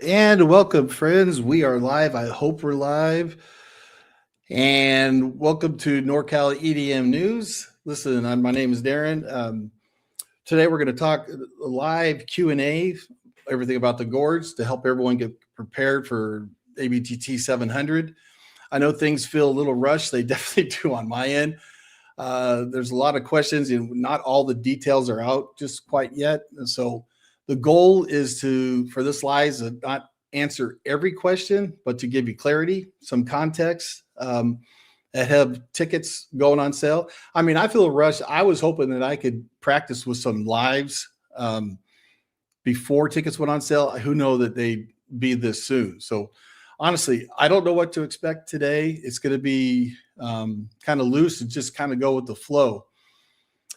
And welcome, friends. We are live. I hope we're live. And welcome to NorCal EDM News. Listen, my name is Darren. Today we're going to talk live Q&A, everything about the Gorge to help everyone get prepared for ABGT 700. I know things feel a little rushed. They definitely do on my end. There's a lot of questions and not all the details are out just quite yet. And so the goal is for this live is to not answer every question, but to give you clarity, some context, and have tickets going on sale. I mean, I feel rushed. I was hoping that I could practice with some lives before tickets went on sale. Who know that they'd be this soon? So honestly, I don't know what to expect today. It's going to be kind of loose and just kind of go with the flow.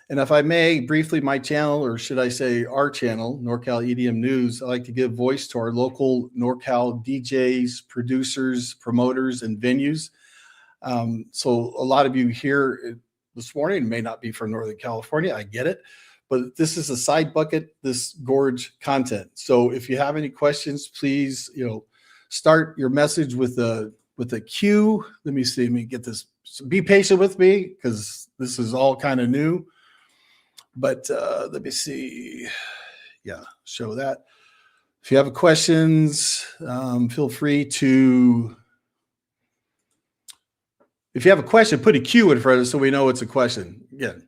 And if I may, briefly, my channel, or should I say our channel, NorCal EDM News, I like to give voice to our local NorCal DJs, producers, promoters, and venues. So a lot of you here this morning may not be from Northern California. I get it. But this is a side bucket, this Gorge content. So if you have any questions, please, start your message with a cue. Let me get this. So be patient with me because this is all kind of new. But let me see. Yeah, show that. If you have questions, feel free to. If you have a question, put a Q in front of it so we know it's a question. Again.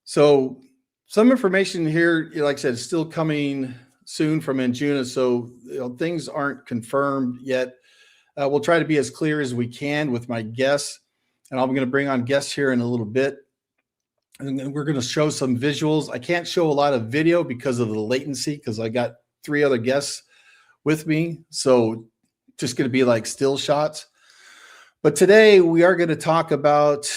So some information here, like I said, is still coming soon from Anjuna. So things aren't confirmed yet. We'll try to be as clear as we can with my guests. And I'm going to bring on guests here in a little bit. And then we're going to show some visuals. I can't show a lot of video because of the latency, because I got 3 other guests with me. So just going to be like still shots. But today we are going to talk about,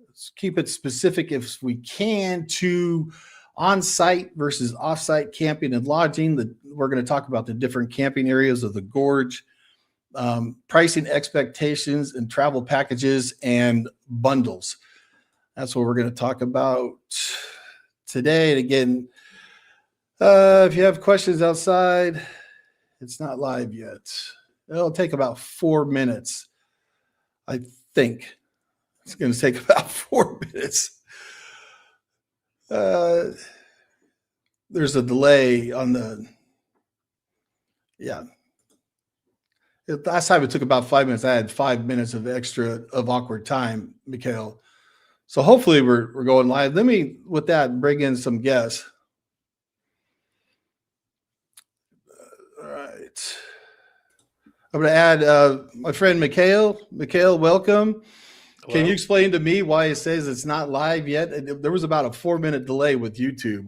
let's keep it specific if we can, to on-site versus off-site camping and lodging. We're going to talk about the different camping areas of the Gorge, pricing expectations and travel packages and bundles. That's what we're going to talk about today. And again, if you have questions outside, it's not live yet. It'll take about 4 minutes. I think it's going to take about 4 minutes. There's a delay on the, yeah. Last time it took about 5 minutes. I had 5 minutes of extra of awkward time, Mikhail. So hopefully we're going live. Let me, with that, bring in some guests. All right. I'm going to add my friend Mikhail. Mikhail, welcome. Hello. Can you explain to me why it says it's not live yet? There was about a 4-minute delay with YouTube.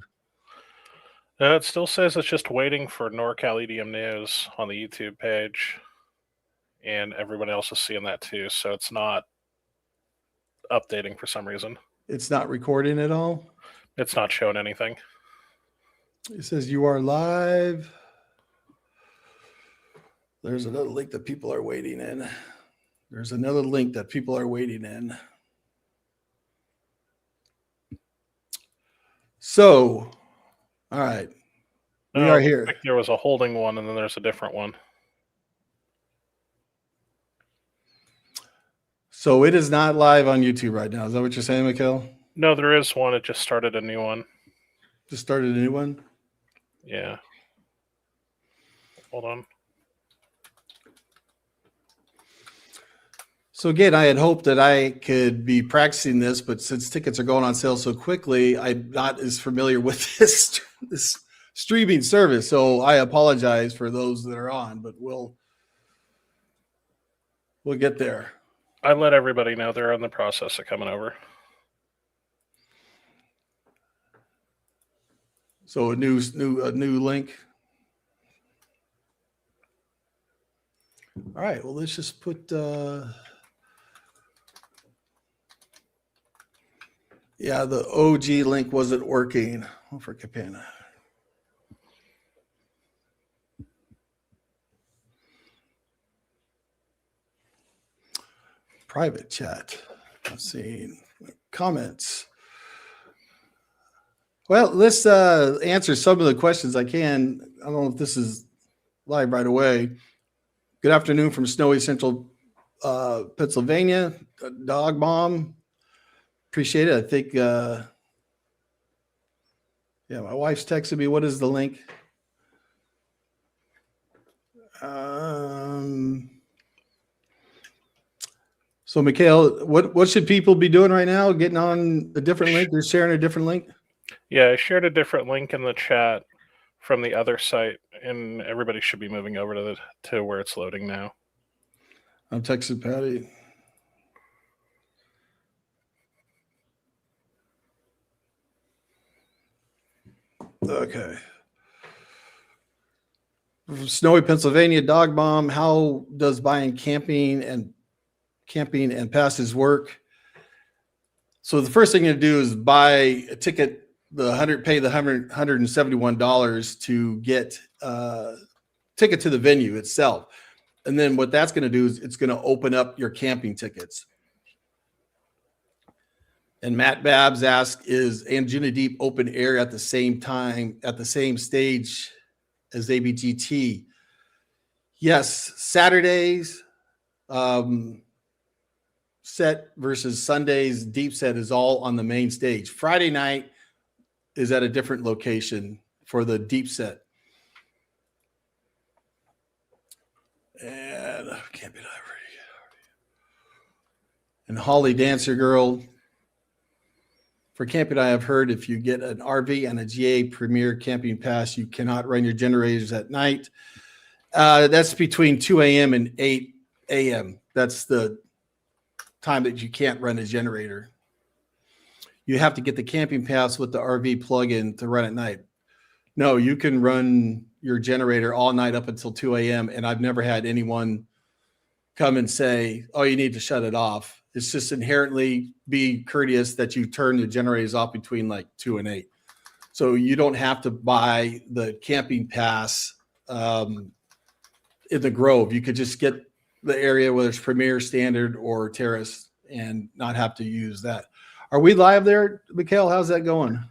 It still says it's just waiting for NorCal EDM News on the YouTube page. And everyone else is seeing that too. So it's not updating for some reason. It's not recording at all? It's not showing anything. It says you are live. There's another link that people are waiting in. There's another link that people are waiting in. So, all right. We are here. I think there was a holding one and then there's a different one. So it is not live on YouTube right now. Is that what you're saying, Mikhail? No, there is one. It just started a new one. Just started a new one? Yeah. Hold on. So again, I had hoped that I could be practicing this, but since tickets are going on sale so quickly, I'm not as familiar with this streaming service. So I apologize for those that are on, but we'll get there. I let everybody know they're in the process of coming over. So a new link. All right. Well, let's just put. Yeah, the OG link wasn't working for Capana. Private chat. Let's see. Comments. Well, let's answer some of the questions I can. I don't know if this is live right away. Good afternoon from snowy central Pennsylvania. Dog mom, appreciate it. I think, yeah, my wife's texted me. What is the link? So, Mikhail, what should people be doing right now? Getting on a different link? They're sharing a different link? Yeah, I shared a different link in the chat from the other site, and everybody should be moving over to where it's loading now. I'm texting Patty. Okay. From snowy Pennsylvania, dog bomb. How does buying camping and passes work? So the first thing you do is buy a ticket, pay the $171 to get a ticket to the venue itself. And then what that's going to do is it's going to open up your camping tickets. And Matt Babs asked, is Anjuna Deep open air at the same time, at the same stage as ABGT? Yes, Saturdays, set versus Sundays deep set is all on the main stage. Friday night is at a different location for the deep set. And can't be that ready. And Holly Dancer Girl, for camping, I have heard if you get an RV and a GA Premier Camping Pass, you cannot run your generators at night. That's between 2 a.m. and 8 a.m. That's the time that you can't run a generator. You have to get the camping pass with the RV plug-in to run at night. No, you can run your generator all night up until 2 a.m. And I've never had anyone come and say, oh, you need to shut it off. It's just inherently be courteous that you turn the generators off between like 2 and 8. So you don't have to buy the camping pass in the Grove. You could just get the area, whether it's Premier, Standard, or Terrace, and not have to use that. Are we live there, Mikhail? How's that going?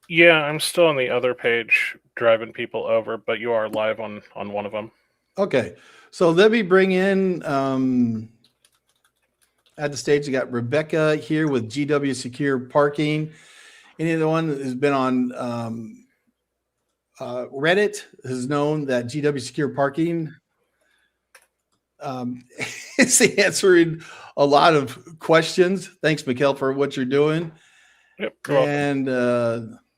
Yeah, I'm still on the other page driving people over, but you are live on one of them. Okay, so let me bring in at the stage. You got Rebecca here with GW Secure Parking. Anyone that has been on Reddit has known that GW Secure Parking is answering a lot of questions. Thanks, Mikhail, for what you're doing. Yep. And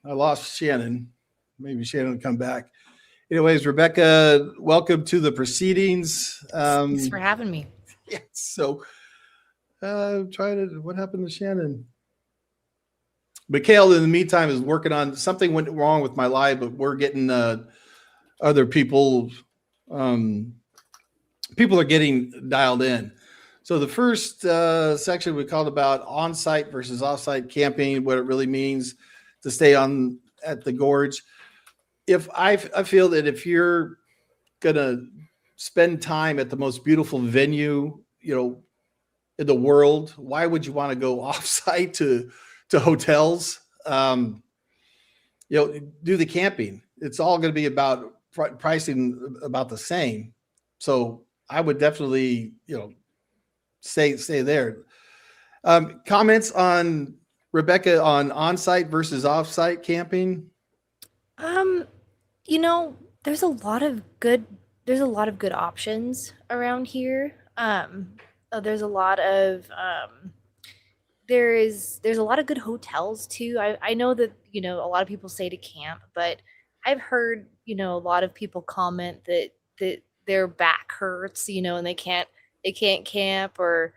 I lost Shannon. Maybe Shannon will come back. Anyways, Rebecca, welcome to the proceedings. Thanks for having me. Yeah, so what happened to Shannon? Mikhail, in the meantime, is working on something went wrong with my live, but we're getting other people. People are getting dialed in. So the first section we called about on-site versus off-site camping, what it really means to stay at the Gorge. If I feel that if you're gonna spend time at the most beautiful venue, in the world, why would you want to go off-site to hotels? Do the camping. It's all going to be about pricing about the same. So I would definitely, stay there. Comments on Rebecca on-site versus off-site camping? There's a lot of good options around here. There's a lot of there's a lot of good hotels too. I know that, a lot of people say to camp, but I've heard, a lot of people comment that their back hurts, and they can't camp or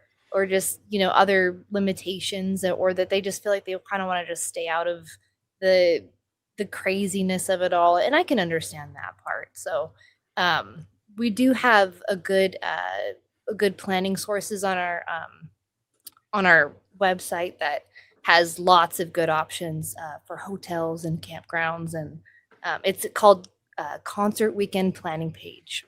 just, other limitations, or that they just feel like they kind of want to just stay out of the craziness of it all. And I can understand that part. So we do have a good planning sources on our website that has lots of good options for hotels and campgrounds, and it's called Concert Weekend Planning Page,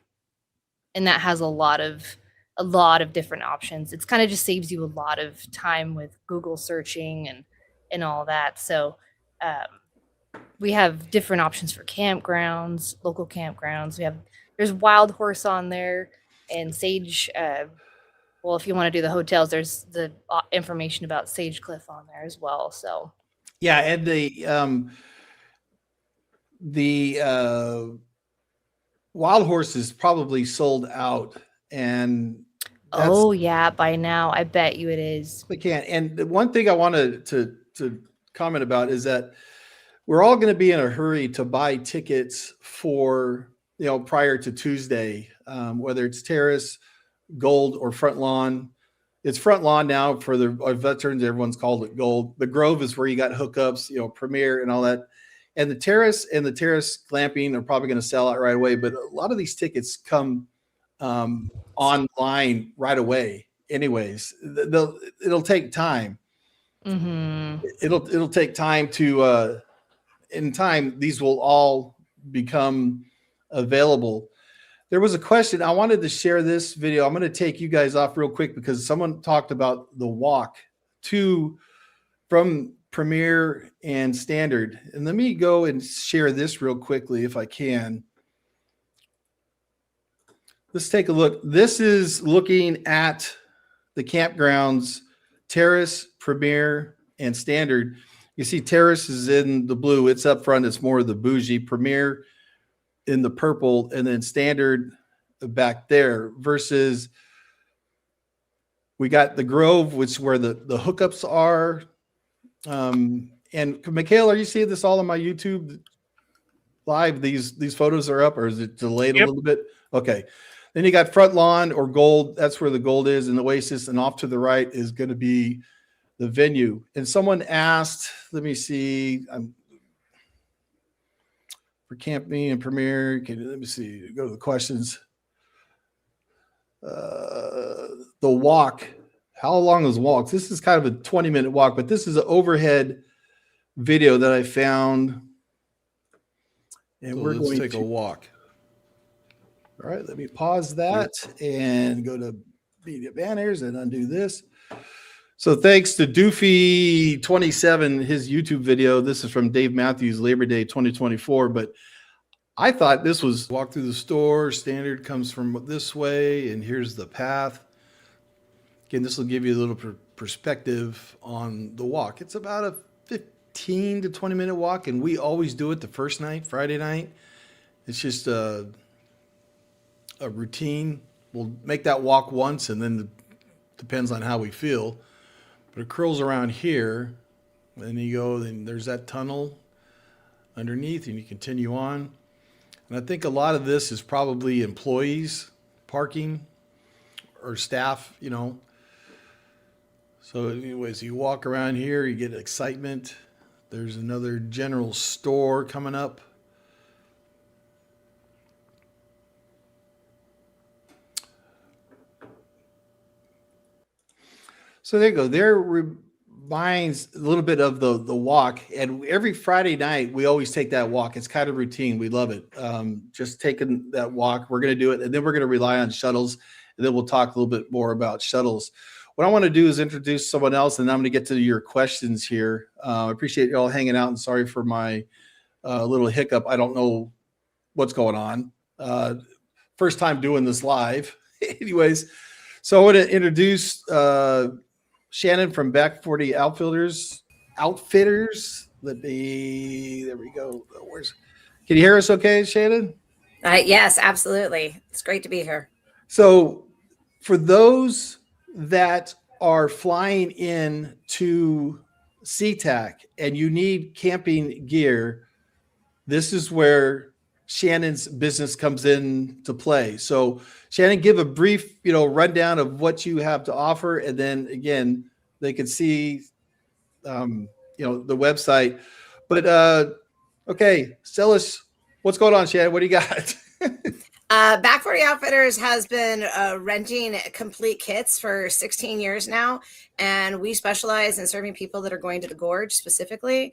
and that has a lot of different options. It's kind of just saves you a lot of time with Google searching and all that. So we have different options for campgrounds, local campgrounds. We have there's Wild Horse on there and Sage. Well, if you want to do the hotels, there's the information about Sage Cliff on there as well. So Yeah, and the Wild Horse is probably sold out, and that's oh yeah, by now I bet you it is. they can't. And the one thing I wanted to comment about is that we're all going to be in a hurry to buy tickets for prior to Tuesday, whether it's Terrace, Gold, or Front Lawn. It's Front Lawn now for the veterans. Everyone's called it Gold. The Grove is where you got hookups, Premier and all that. And the Terrace glamping are probably going to sell out right away. But a lot of these tickets come online right away. Anyways, it'll take time. Mm-hmm. It'll take time to. In time, these will all become available. There was a question. I wanted to share this video. I'm going to take you guys off real quick because someone talked about the walk from Premier and Standard. And let me go and share this real quickly if I can. Let's take a look. This is looking at the campgrounds, Terrace, Premier, and Standard. You see Terrace is in the blue. It's up front. It's more of the bougie. Premier in the purple, and then Standard back there, versus we got the Grove, which is where the hookups are. And Mikhail, are you seeing this all on my YouTube live? These photos are up, or is it delayed a little bit? Okay. Then you got Front Lawn or Gold. That's where the Gold is, and the Oasis, and off to the right is going to be the venue. And someone asked, let me see, for camping and Premier, let me see, go to the questions. The walk, how long is the walk? This is kind of a 20-minute walk, but this is an overhead video that I found. And so we're going to take a walk. All right, let me pause that and go to media banners and undo this. So thanks to Doofy27, his YouTube video. This is from Dave Matthews, Labor Day 2024. But I thought this was walk through the store. Standard comes from this way, and here's the path. Again, this will give you a little perspective on the walk. It's about a 15 to 20-minute walk, and we always do it the first night, Friday night. It's just a routine. We'll make that walk once, and then depends on how we feel. But it curls around here, and you go, then there's that tunnel underneath, and you continue on. And I think a lot of this is probably employees parking or staff, So anyways, you walk around here, you get excitement. There's another general store coming up. So there you go. There reminds a little bit of the walk. And every Friday night, we always take that walk. It's kind of routine. We love it. Just taking that walk. We're going to do it. And then we're going to rely on shuttles. And then we'll talk a little bit more about shuttles. What I want to do is introduce someone else. And I'm going to get to your questions here. I appreciate you all hanging out. And sorry for my little hiccup. I don't know what's going on. First time doing this live. Anyways, so I want to introduce Shannon from Back 40 Outfitters. There we go. Can you hear us okay, Shannon? Yes, absolutely. It's great to be here. So for those that are flying in to SeaTac and you need camping gear, this is where Shannon's business comes in to play. So Shannon, give a brief, rundown of what you have to offer. And then again, they can see, the website, but, okay. Tell us what's going on, Shannon. What do you got? Back 40 Outfitters has been renting complete kits for 16 years now. And we specialize in serving people that are going to the Gorge specifically.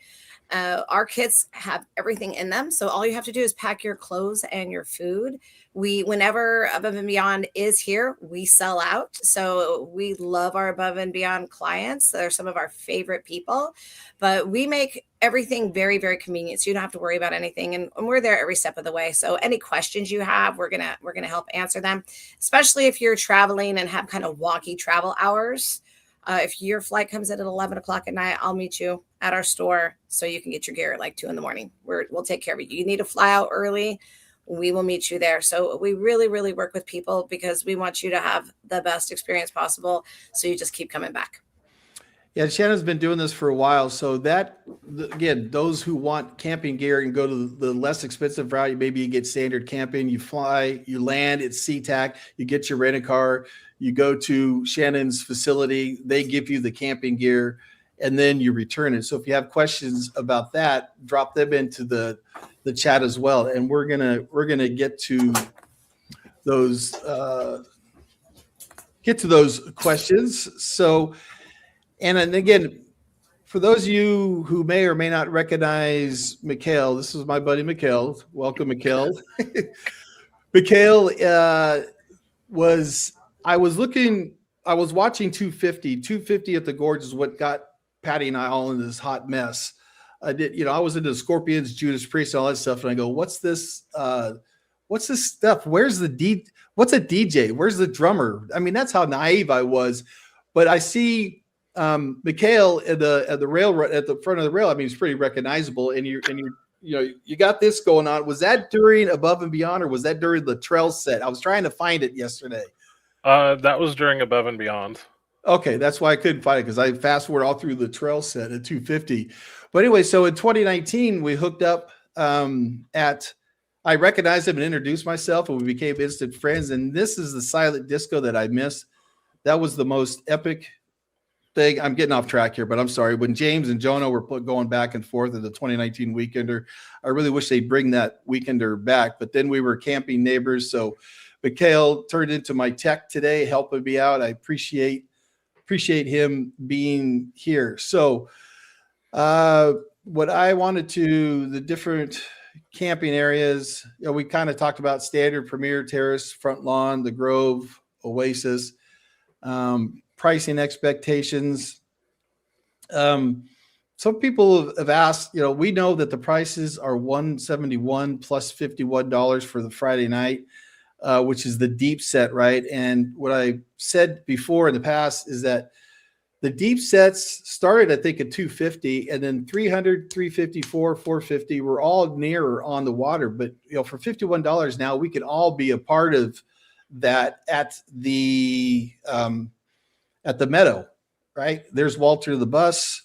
Our kits have everything in them. So all you have to do is pack your clothes and your food. Whenever Above and Beyond is here, we sell out. So we love our Above and Beyond clients. They're some of our favorite people, but we make everything very, very convenient. So you don't have to worry about anything. And we're there every step of the way. So any questions you have, we're going to help answer them, especially if you're traveling and have kind of wonky travel hours. If your flight comes in at 11 o'clock at night, I'll meet you at our store so you can get your gear at like 2 a.m. We'll take care of you. You need to fly out early, we will meet you there. So we really, really work with people because we want you to have the best experience possible. So you just keep coming back. Yeah, Shannon's been doing this for a while. So that, again, those who want camping gear and go to the less expensive route, maybe you get standard camping, you fly, you land, it's SeaTac, you get your rent-a-car, you go to Shannon's facility, they give you the camping gear, and then you return it. So if you have questions about that, drop them into the chat as well. And we're gonna get to those questions. So, and again, for those of you who may or may not recognize Mikhail, this is my buddy Mikhail. Welcome, Mikhail. Mikhail I was watching 250. 250 at the Gorge is what got Patty and I all in this hot mess. I was into Scorpions, Judas Priest, all that stuff, and I go, what's this stuff? What's a DJ? Where's the drummer? I mean, that's how naive I was. But I see Mikhail at the rail, at the front of the rail. I mean, it's pretty recognizable. And you got this going on. Was that during Above and Beyond, or was that during the trail set? I was trying to find it yesterday. That was during Above and Beyond. Okay, that's why I couldn't find it, because I fast forward all through the trail set at 250. But anyway, so in 2019, we hooked up I recognized him and introduced myself, and we became instant friends. And this is the silent disco that I missed. That was the most epic thing. I'm getting off track here, but I'm sorry. When James and Jonah were going back and forth at the 2019 Weekender, I really wish they'd bring that Weekender back. But then we were camping neighbors. So Mikhail turned into my tech today, helping me out. I appreciate him being here. So what I wanted to, the different camping areas, we kind of talked about standard, Premier, Terrace, Front Lawn, the Grove, Oasis, pricing expectations. Some people have asked, we know that the prices are $171 plus $51 for the Friday night, which is the deep set, right? And what I said before in the past is that the deep sets started, I think, at $250, and then $300, $354, $450 were all nearer on the water. But for $51 now, we can all be a part of that at the Meadow, right? There's Walter the bus.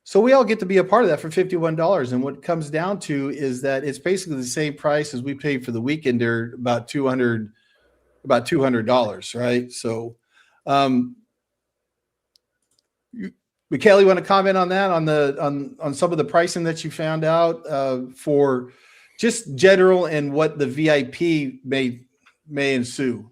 So we all get to be a part of that for $51. And what it comes down to is that it's basically the same price as we paid for the Weekender, about $200, right? So, Mikhail, you want to comment on that, on some of the pricing that you found out for just general and what the VIP may ensue?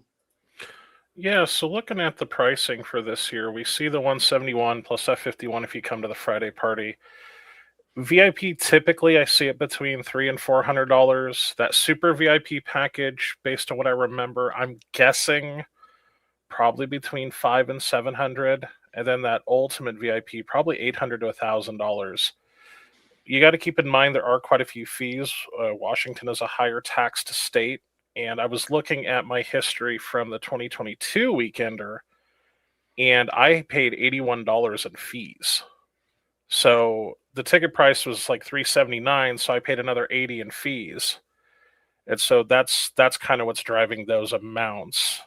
Yeah, so looking at the pricing for this year, we see the 171 plus F51 if you come to the Friday party. VIP, typically I see it between $300 and $400. That super VIP package, based on what I remember, I'm guessing probably between $500 and $700. And then that ultimate VIP, probably $800 to $1,000. You got to keep in mind there are quite a few fees. Washington is a higher taxed state. And I was looking at my history from the 2022 Weekender, and I paid $81 in fees. So the ticket price was like $379, so I paid another $80 in fees. And so that's kind of what's driving those amounts.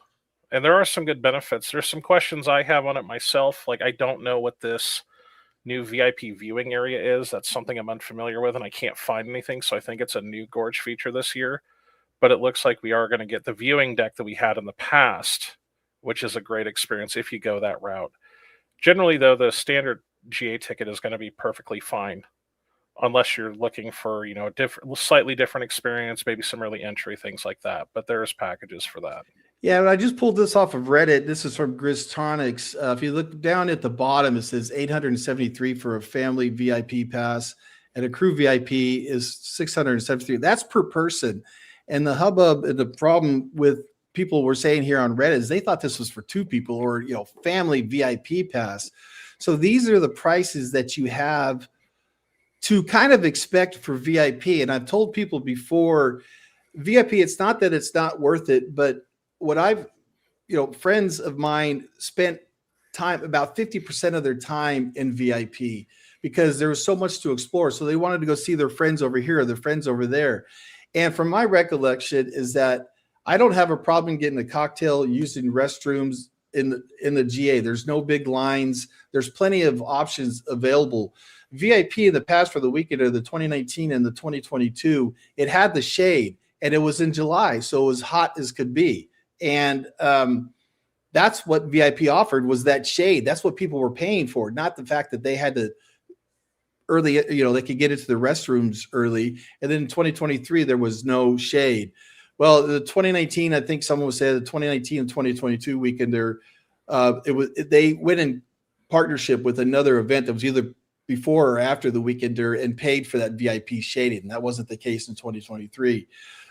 And there are some good benefits. There's some questions I have on it myself. Like, I don't know what this new VIP viewing area is. That's something I'm unfamiliar with, and I can't find anything. So I think it's a new Gorge feature this year. But it looks like we are going to get the viewing deck that we had in the past, which is a great experience if you go that route. Generally, though, the standard GA ticket is going to be perfectly fine, unless you're looking for, a slightly different experience, maybe some early entry, things like that. But there's packages for that. Yeah, I just pulled this off of Reddit. This is from Grizztonics. If you look down at the bottom, it says $873 for a family VIP pass, and a crew VIP is $673. That's per person. And the hubbub and the problem with people were saying here on Reddit is they thought this was for 2 people or, family VIP pass. So these are the prices that you have to kind of expect for VIP. And I've told people before, VIP, it's not that it's not worth it, but what friends of mine spent time, about 50% of their time in VIP because there was so much to explore. So they wanted to go see their friends over here, or their friends over there. And from my recollection is that I don't have a problem getting a cocktail using restrooms in the GA. There's no big lines. There's plenty of options available. VIP in the past for the weekend of the 2019 and the 2022, it had the shade and it was in July. So it was hot as could be. And that's what VIP offered, was that shade. That's what people were paying for, not the fact that they had to early, they could get into the restrooms early. And then in 2023, there was no shade. Well, the 2019, I think someone was saying the 2019 and 2022 weekend, they went in partnership with another event that was either before or after the weekender and paid for that VIP shading. And that wasn't the case in 2023.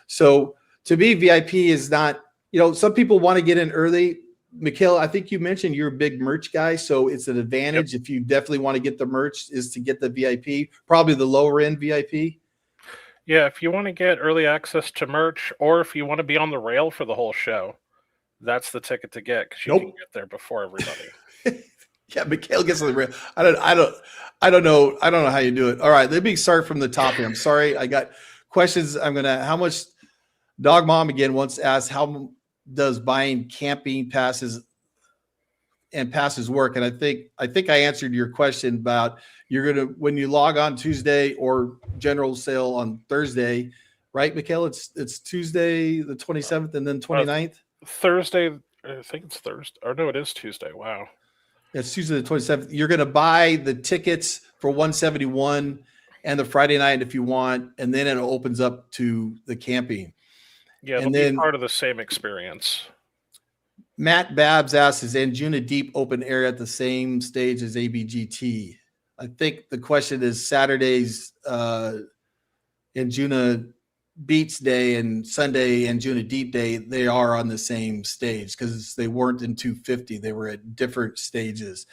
So to me, VIP is not, some people want to get in early. Mikhail, I think you mentioned you're a big merch guy, so it's an advantage. If you definitely want to get the merch, is to get the VIP, probably the lower end VIP. Yeah, if you want to get early access to merch, or if you want to be on the rail for the whole show, that's the ticket to get, because you can get there before everybody. Yeah, Mikhail gets on the rail. I don't know how you do it. All right, let me start from the top here. I'm sorry, I got questions. How much? Dog Mom again once asked, how does buying camping passes work? And I think I answered your question about when you log on Tuesday or general sale on Thursday, right, Mikhail? It's Tuesday the 27th and then 29th. Thursday, I think it's Thursday. Or no, it is Tuesday. Wow. It's Tuesday the 27th. You're going to buy the tickets for $171 and the Friday night if you want, and then it opens up to the camping. Yeah, it'll be part of the same experience. Matt Babs asks, is Anjuna Deep open air at the same stage as ABGT? I think the question is Saturday's Anjuna Beach Day and Sunday Anjuna Deep Day, they are on the same stage because they weren't in 250. They were at different stages.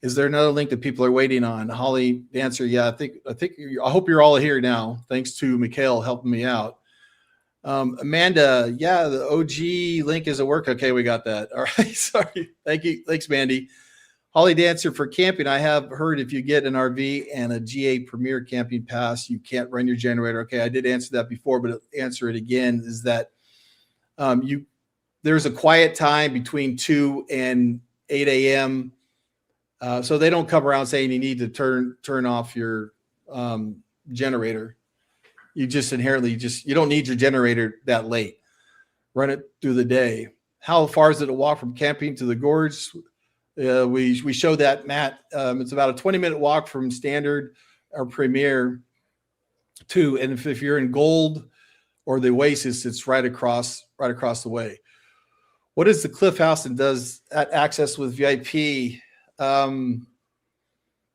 Is there another link that people are waiting on? Holly, the answer, yeah, I hope you're all here now. Thanks to Mikhail helping me out. Amanda, yeah, the OG link isn't working. Okay, we got that. All right, sorry. Thank you. Thanks, Mandy. Holly Dancer, for camping, I have heard if you get an RV and a GA Premier camping pass, you can't run your generator. Okay, I did answer that before, but I'll answer it again, is that there's a quiet time between 2 and 8 a.m. So they don't come around saying you need to turn off your generator. You just inherently you don't need your generator that late. Run it through the day. How far is it to walk from camping to the gorge? We showed that, Matt. It's about a 20-minute walk from standard or premier to, and if you're in gold or the Oasis, it's right across the way. What is the Cliff House and does that access with VIP?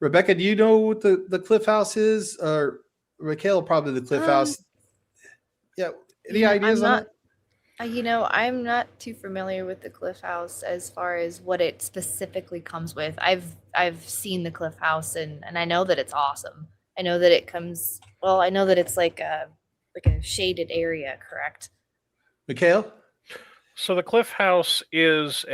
Rebecca, do you know what the Cliff House is? Or Raquel, probably the Cliff House. Yeah. Any ideas on it? I'm not too familiar with the Cliff House as far as what it specifically comes with. I've seen the Cliff House and I know that it's awesome. I know that it comes. Well, I know that it's like a shaded area, correct? Mikhail? So the Cliff House is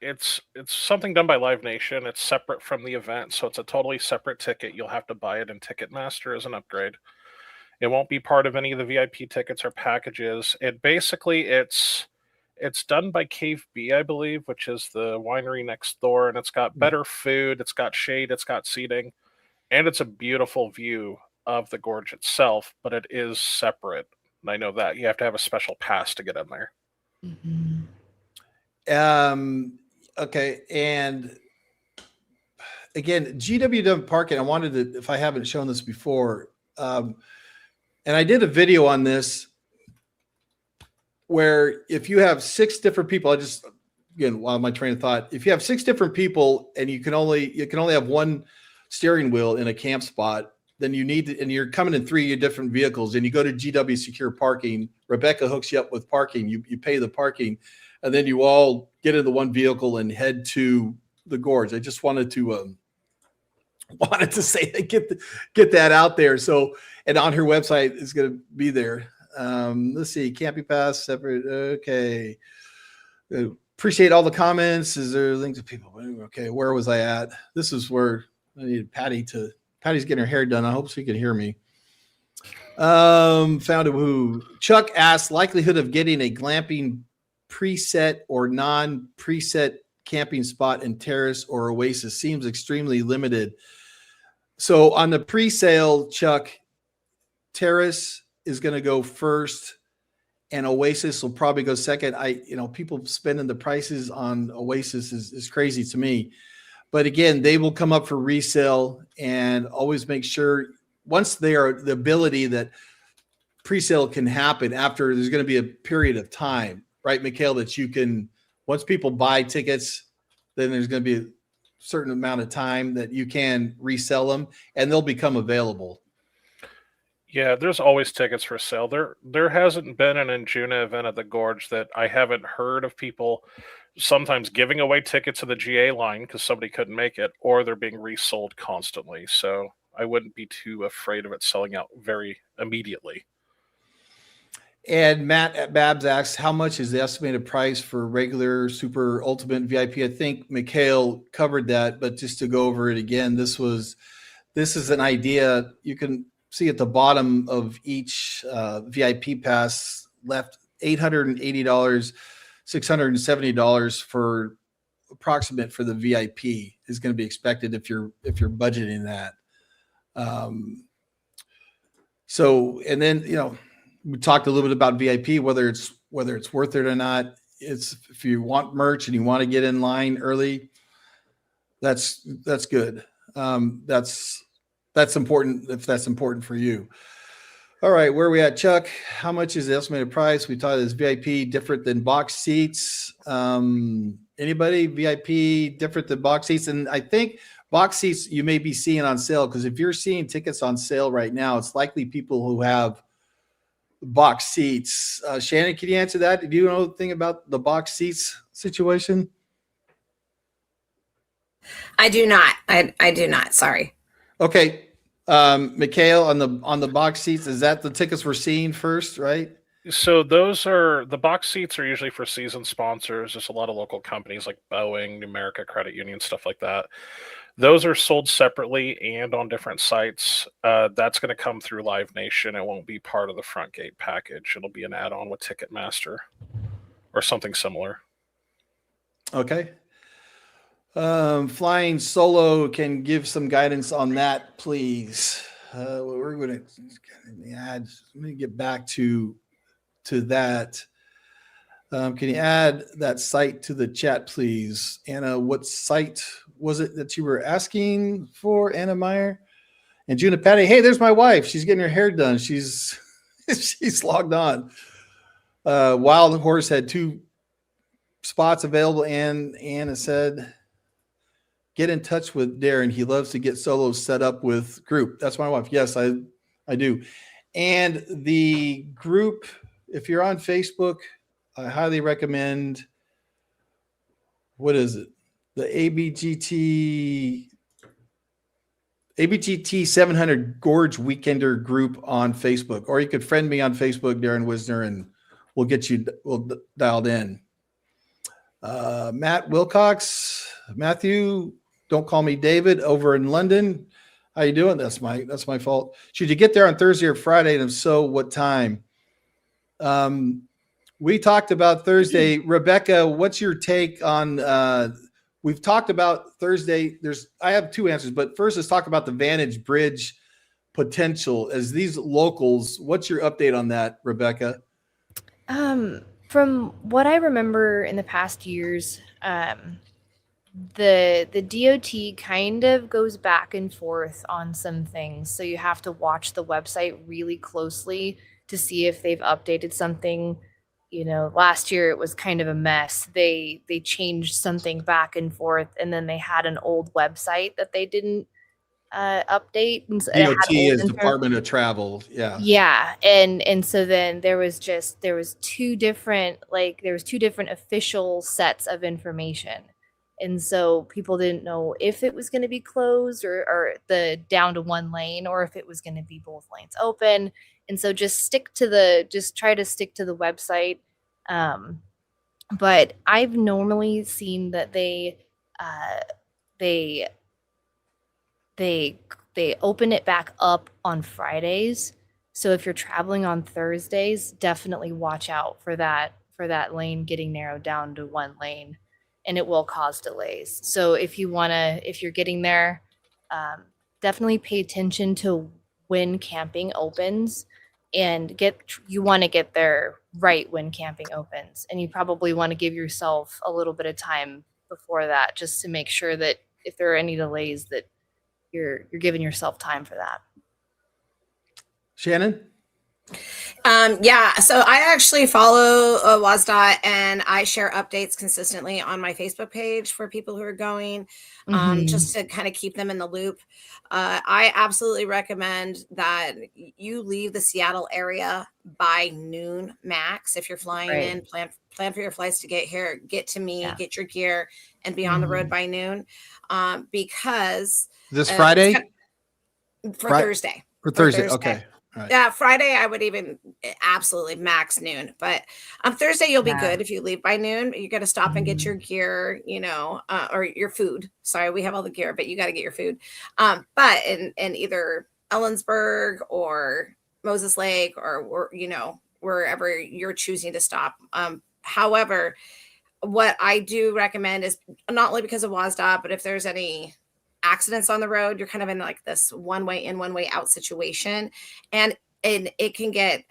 it's something done by Live Nation. It's separate from the event, so it's a totally separate ticket. You'll have to buy it in Ticketmaster as an upgrade. It won't be part of any of the VIP tickets or packages. It's done by Cave B, I believe, which is the winery next door, and it's got better food, it's got shade, it's got seating, and it's a beautiful view of the gorge itself, but it is separate. And I know that. You have to have a special pass to get in there. Mm-hmm. Okay, and again, GWW parking, I wanted to, if I haven't shown this before, and I did a video on this where if you have 6 different people, while my train of thought, if you have 6 different people and you can only have one steering wheel in a camp spot, then you need to, and you're coming in 3 different vehicles, and you go to GW Secure Parking. Rebecca hooks you up with parking. You pay the parking, and then you all get into one vehicle and head to the gorge. I just wanted to say that, get that out there. So, and on her website is going to be there. Let's see, camping pass separate. Okay. Appreciate all the comments. Is there links to people? Okay, where was I at? This is where I needed Patty's getting her hair done. I hope she can hear me. Found a who. Chuck asked, likelihood of getting a glamping preset or non-preset camping spot in Terrace or Oasis seems extremely limited. So on the pre-sale, Chuck, Terrace is going to go first, and Oasis will probably go second. People spending the prices on Oasis is crazy to me. But again, they will come up for resale, and always make sure once they are the ability that pre-sale can happen after there's going to be a period of time, right, Mikhail, that you can, once people buy tickets, then there's going to be a certain amount of time that you can resell them, and they'll become available. Yeah, there's always tickets for sale. There hasn't been an Injuna event at the Gorge that I haven't heard of people sometimes giving away tickets to the GA line because somebody couldn't make it, or they're being resold constantly. So I wouldn't be too afraid of it selling out very immediately. And Matt at Babs asks, how much is the estimated price for regular, super, ultimate, VIP? I think Mikhail covered that, but just to go over it again, this is an idea. You can see at the bottom of each VIP pass left $880, $670 for approximate for the VIP is going to be expected if you're budgeting that. So, and then, we talked a little bit about VIP, whether it's worth it or not. It's, if you want merch and you want to get in line early, that's good. That's important if that's important for you. All right, where are we at, Chuck? How much is the estimated price? We thought this VIP different than box seats. Anybody VIP different than box seats? And I think box seats you may be seeing on sale, because if you're seeing tickets on sale right now, it's likely people who have box seats. Shannon, can you answer that? Do you know anything about the box seats situation? I do not. I do not. Sorry. Okay. Mikhail, on the box seats, is that the tickets we're seeing first, right? So those are, the box seats are usually for season sponsors. There's a lot of local companies like Boeing, Numerica Credit Union, stuff like that. Those are sold separately and on different sites. That's going to come through Live Nation. It won't be part of the front gate package. It'll be an add-on with Ticketmaster or something similar. Okay. Flying solo, can give some guidance on that, please. We're going to add. Let me get back to that. Can you add that site to the chat, please? Anna, what site was it that you were asking for, Anna Meyer? And Juna Patty, hey, there's my wife. She's getting her hair done. She's logged on. Wild Horse had 2 spots available, and Anna said, get in touch with Darren. He loves to get solos set up with group. That's my wife. Yes, I do. And the group, if you're on Facebook, I highly recommend, what is it? The ABGT 700 Gorge Weekender group on Facebook. Or you could friend me on Facebook, Darren Wisner, and we'll dialed in. Matt Wilcox, Matthew, don't call me David, over in London. How you doing? That's my fault. Should you get there on Thursday or Friday? And if so, what time? We talked about Thursday. Rebecca, what's your take on, we've talked about Thursday. I have 2 answers, but first let's talk about the Vantage Bridge potential as these locals. What's your update on that, Rebecca? From what I remember in the past years, the DOT kind of goes back and forth on some things. So you have to watch the website really closely to see if they've updated something. Last year it was kind of a mess. They changed something back and forth, and then they had an old website that they didn't update. And so it had DOT old is info. Department of Travel. Yeah. Yeah, and so then there was two different official sets of information. And so people didn't know if it was going to be closed or the down to one lane, or if it was going to be both lanes open. And so just try to stick to the website. But I've normally seen that they open it back up on Fridays. So if you're traveling on Thursdays, definitely watch out for that lane getting narrowed down to one lane, and it will cause delays. So if you're getting there, definitely pay attention to when camping opens, and you want to get there right when camping opens, and you probably want to give yourself a little bit of time before that, just to make sure that if there are any delays, that you're giving yourself time for that. Shannon? Yeah, so I actually follow WASDOT, and I share updates consistently on my Facebook page for people who are going, just to kind of keep them in the loop. I absolutely recommend that you leave the Seattle area by noon max. If you're flying in, plan for your flights to get here, get to me, get your gear, and be on the road by noon. Because this Friday? Thursday. For Thursday, okay. Right. Yeah, Friday I would even absolutely max noon, but on Thursday you'll be good if you leave by noon. You got to stop and get your gear, or your food. Sorry, we have all the gear, but you got to get your food. But in either Ellensburg or Moses Lake or wherever you're choosing to stop. However, what I do recommend is not only because of WASDOT, but if there's any accidents on the road, you're kind of in like this one way in, one way out situation. And it can get,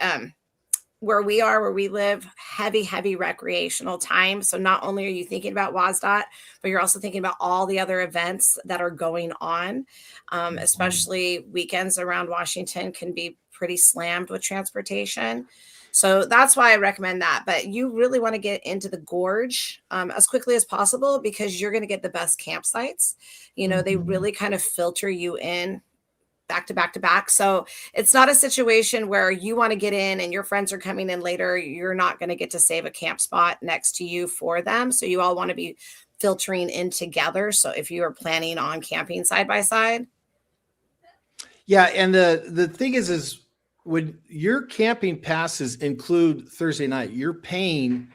where we live, heavy recreational time. So not only are you thinking about WASDOT, but you're also thinking about all the other events that are going on. Especially weekends around Washington can be pretty slammed with transportation. So that's why I recommend that. But you really want to get into the gorge as quickly as possible, because you're going to get the best campsites. They really kind of filter you in back to back to back. So it's not a situation where you want to get in and your friends are coming in later. You're not going to get to save a camp spot next to you for them. So you all want to be filtering in together. So if you are planning on camping side by side. Yeah. And the thing is when your camping passes include Thursday night, you're paying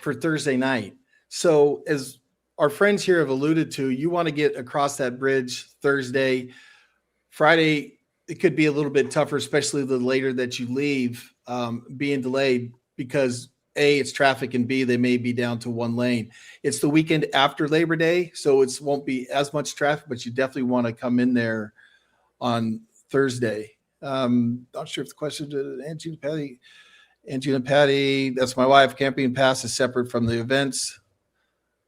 for Thursday night. So as our friends here have alluded to, you want to get across that bridge Thursday. Friday, it could be a little bit tougher, especially the later that you leave, being delayed because A, it's traffic, and B, they may be down to one lane. It's the weekend after Labor Day, so it won't be as much traffic, but you definitely want to come in there on Thursday. Not sure if the question to Angie and Patty, that's my wife. Camping pass is separate from the events.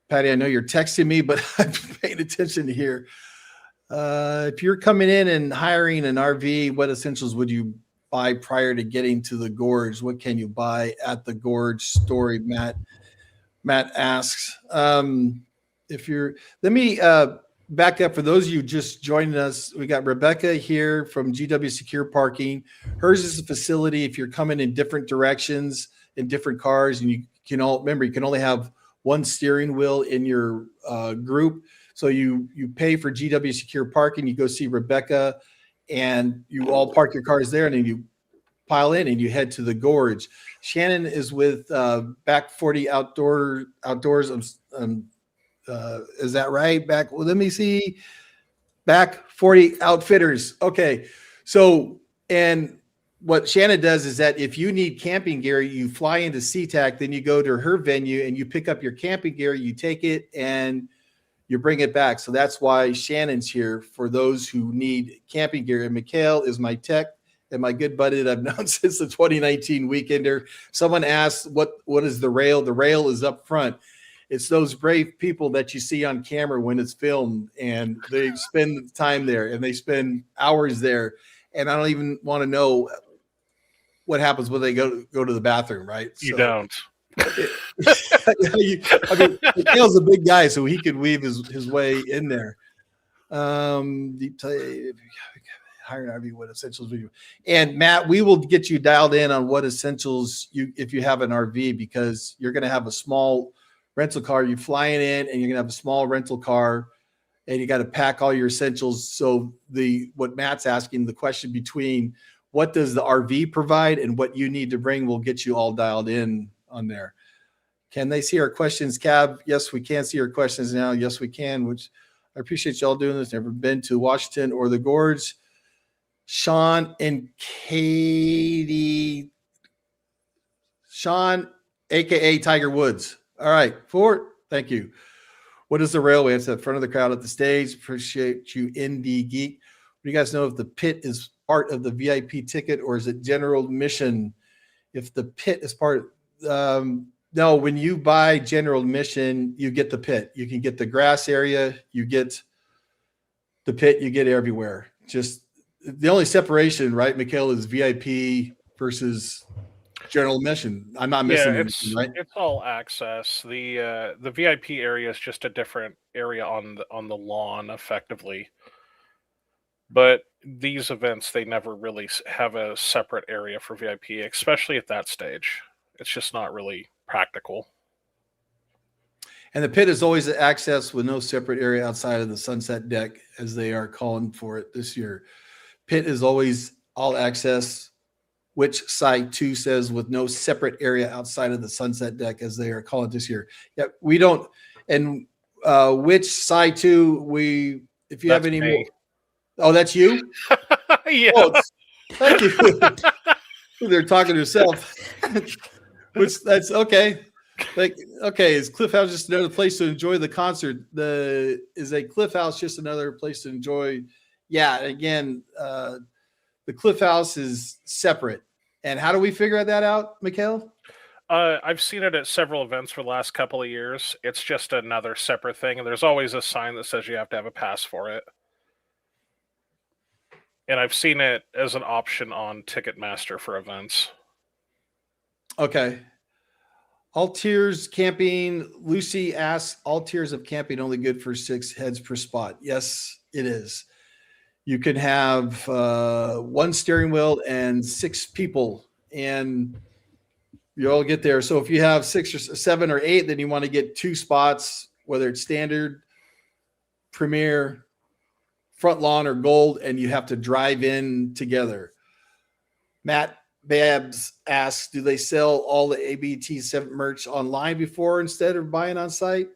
Patty, I know you're texting me, but I'm paying attention here. If you're coming in and hiring an RV, what essentials would you buy prior to getting to the gorge? What can you buy at the gorge story? Matt asks. Let me back up for those of you just joining us. We got Rebecca here from GW Secure Parking. Hers is a facility if you're coming in different directions in different cars, and you can only have one steering wheel in your group. So you pay for GW Secure Parking, you go see Rebecca, and you all park your cars there, and then you pile in and you head to the gorge. Shannon is with Back 40 Outdoors. Is that right? Let me see. Back 40 Outfitters. Okay. So, and what Shannon does is that if you need camping gear, you fly into SeaTac, then you go to her venue and you pick up your camping gear, you take it and you bring it back. So that's why Shannon's here for those who need camping gear. And Mikhail is my tech and my good buddy that I've known since the 2019 Weekender. Someone asked, what is the rail? The rail is up front. It's those brave people that you see on camera when it's filmed, and they spend time there and they spend hours there. And I don't even want to know what happens when they go to the bathroom, right? You don't. Mikhail's a big guy, so he could weave his way in there. Hire an RV, what essentials we do. And Matt, we will get you dialed in on what essentials if you have an RV, because you're going to have a small rental car. You're flying in and you're going to have a small rental car and you got to pack all your essentials. So what Matt's asking, the question between what does the RV provide and what you need to bring, will get you all dialed in on there. Can they see our questions, Cab? Yes, we can see our questions now. Yes, we can, which I appreciate y'all doing this. Never been to Washington or the Gorge. Sean and Katie. Sean, aka Tiger Woods. All right, Fort, thank you. What is the railway? It's at the front of the crowd at the stage. Appreciate you, Indie Geek. Do you guys know if the pit is part of the VIP ticket or is it general admission? If the pit is part, no, when you buy general admission, you get the pit. You can get the grass area, you get the pit, you get everywhere. Just the only separation, right, Mikhail, is VIP versus general admission. I'm not missing anything, right? It's all access. The VIP area is just a different area on the lawn, effectively. But these events, they never really have a separate area for VIP, especially at that stage. It's just not really practical. And the pit is always access with no separate area outside of the sunset deck, as they are calling for it this year. Pit is always all access, which side 2 says with no separate area outside of the sunset deck, as they are calling it this year. Yeah, we don't. And which side 2, if you have any more. Oh, that's you? Yeah. Oh, thank you. They're talking to herself. Which that's okay. Okay, is Cliff House just another place to enjoy the concert? Is a Cliff House just another place to enjoy? Yeah, again, the Cliff House is separate. And how do we figure that out, Mikhail? I've seen it at several events for the last couple of years. It's just another separate thing, and there's always a sign that says you have to have a pass for it. And I've seen it as an option on Ticketmaster for events. Okay. All tiers camping. Lucy asks, all tiers of camping only good for 6 heads per spot. Yes, it is. You can have 1 steering wheel and 6 people, and you all get there. So if you have 6 or 7 or 8, then you want to get 2 spots, whether it's standard, premier, front lawn, or gold, and you have to drive in together. Matt Babs asks, do they sell all the ABGT 7 merch online before instead of buying on site?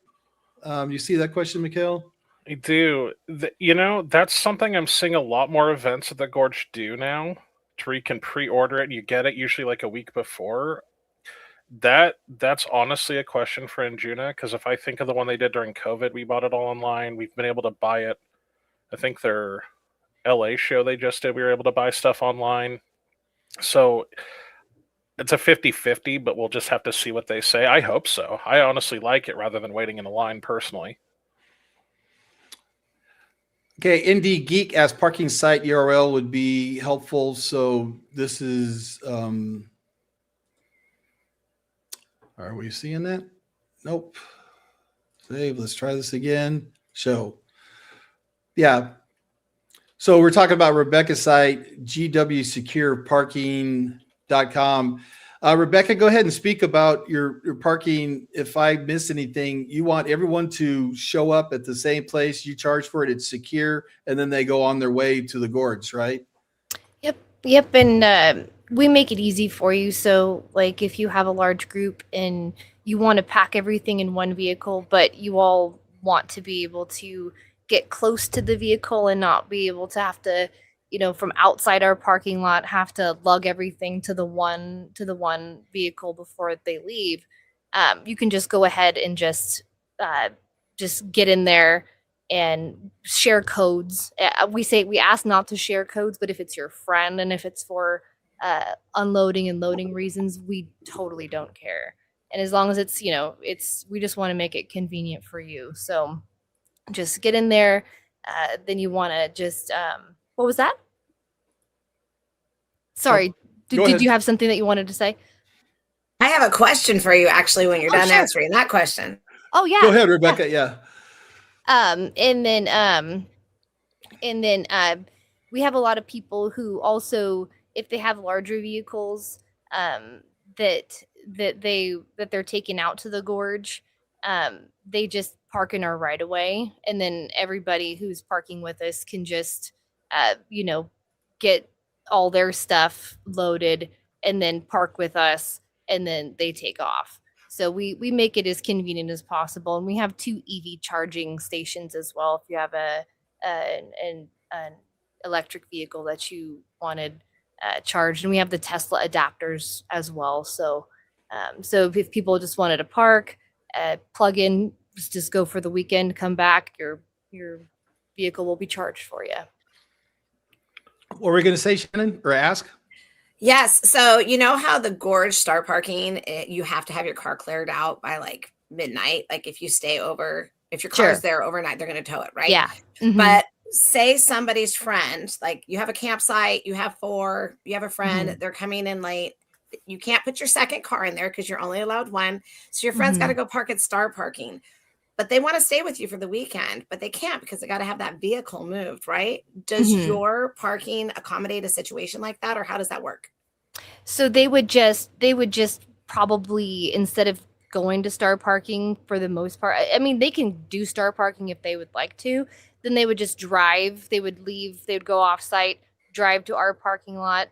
You see that question, Mikhail? I do. That's something I'm seeing a lot more events at the Gorge do now, to where you can pre-order it and you get it usually like a week before. That's honestly a question for Anjuna, because if I think of the one they did during COVID, we bought it all online. We've been able to buy it. I think their LA show they just did, we were able to buy stuff online. So it's a 50-50, but we'll just have to see what they say. I hope so. I honestly like it rather than waiting in a line personally. Okay, Indie Geek as parking site URL would be helpful. So this is, are we seeing that? Nope. Save, let's try this again. Show. Yeah. So we're talking about Rebecca's site, gwsecureparking.com. Rebecca, go ahead and speak about your parking. If I miss anything, you want everyone to show up at the same place. You charge for it. It's secure. And then they go on their way to the Gorge, right? Yep. And we make it easy for you. So like if you have a large group and you want to pack everything in one vehicle, but you all want to be able to get close to the vehicle and not be able to have to, from outside our parking lot, have to lug everything to the one vehicle before they leave. You can just go ahead and just get in there and share codes. We ask not to share codes, but if it's your friend and if it's for unloading and loading reasons, we totally don't care. And as long as it's, we just want to make it convenient for you. So just get in there. Then you want to just, what was that? Sorry. Did you have something that you wanted to say? I have a question for you, actually, when you're done sure. answering that question. Oh, yeah. Go ahead, Rebecca. Yeah. And then And then we have a lot of people who also, if they have larger vehicles that they're taking out to the gorge, they just park in our right of way, and then everybody who's parking with us can just get all their stuff loaded and then park with us, and then they take off. So we make it as convenient as possible, and we have 2 EV charging stations as well. If you have an electric vehicle that you wanted charged, and we have the Tesla adapters as well. So so if people just wanted to park, plug in, just go for the weekend, come back, your vehicle will be charged for you. What were we going to say, Shannon, or ask? Yes. So you know how the gorge star parking, you have to have your car cleared out by like midnight. Like if you stay over, if your car's there overnight, they're going to tow it, right? Yeah. But say somebody's friend, like you have a campsite, you have 4, you have a friend, they're coming in late. You can't put your second car in there because you're only allowed 1. So your friend's got to go park at star parking. But they want to stay with you for the weekend, but they can't because they got to have that vehicle moved, right? Does your parking accommodate a situation like that, or how does that work? So they would just probably, instead of going to star parking for the most part, I mean, they can do star parking if they would like to, then they would just drive. They would leave, they would go off site, drive to our parking lot,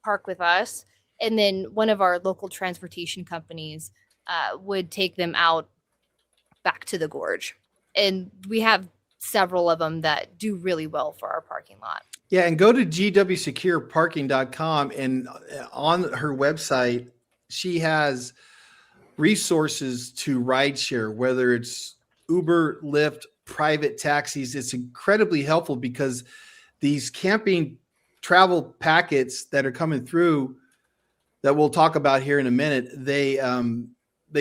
park with us. And then one of our local transportation companies would take them out back to the gorge. And we have several of them that do really well for our parking lot. Yeah, and go to gwsecureparking.com, and on her website, she has resources to rideshare, whether it's Uber, Lyft, private taxis. It's incredibly helpful because these camping travel packets that are coming through that we'll talk about here in a minute, they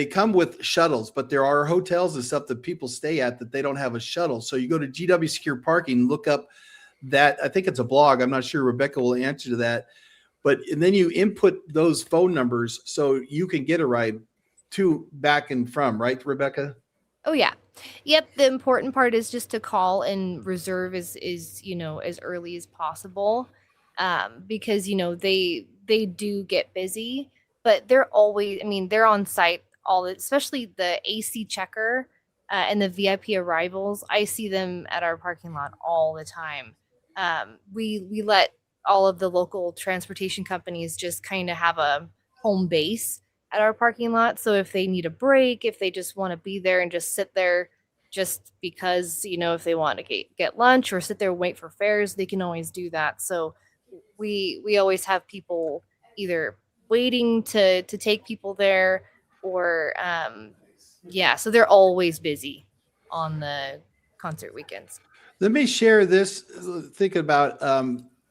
come with shuttles, but there are hotels and stuff that people stay at that they don't have a shuttle. So you go to GW Secure Parking, look up that. I think it's a blog. I'm not sure. Rebecca will answer to that. And then you input those phone numbers so you can get a ride to, back, and from, right, Rebecca? Oh yeah. Yep. The important part is just to call and reserve as early as possible. Because, they do get busy, but they're always, they're on site especially the AC checker and the VIP arrivals. I see them at our parking lot all the time. We let all of the local transportation companies just kind of have a home base at our parking lot. So if they need a break, if they just want to be there and just sit there just because, if they want to get lunch or sit there and wait for fares, they can always do that. So we always have people either waiting to take people there, or so they're always busy on the concert weekends. Let me share this. Think about,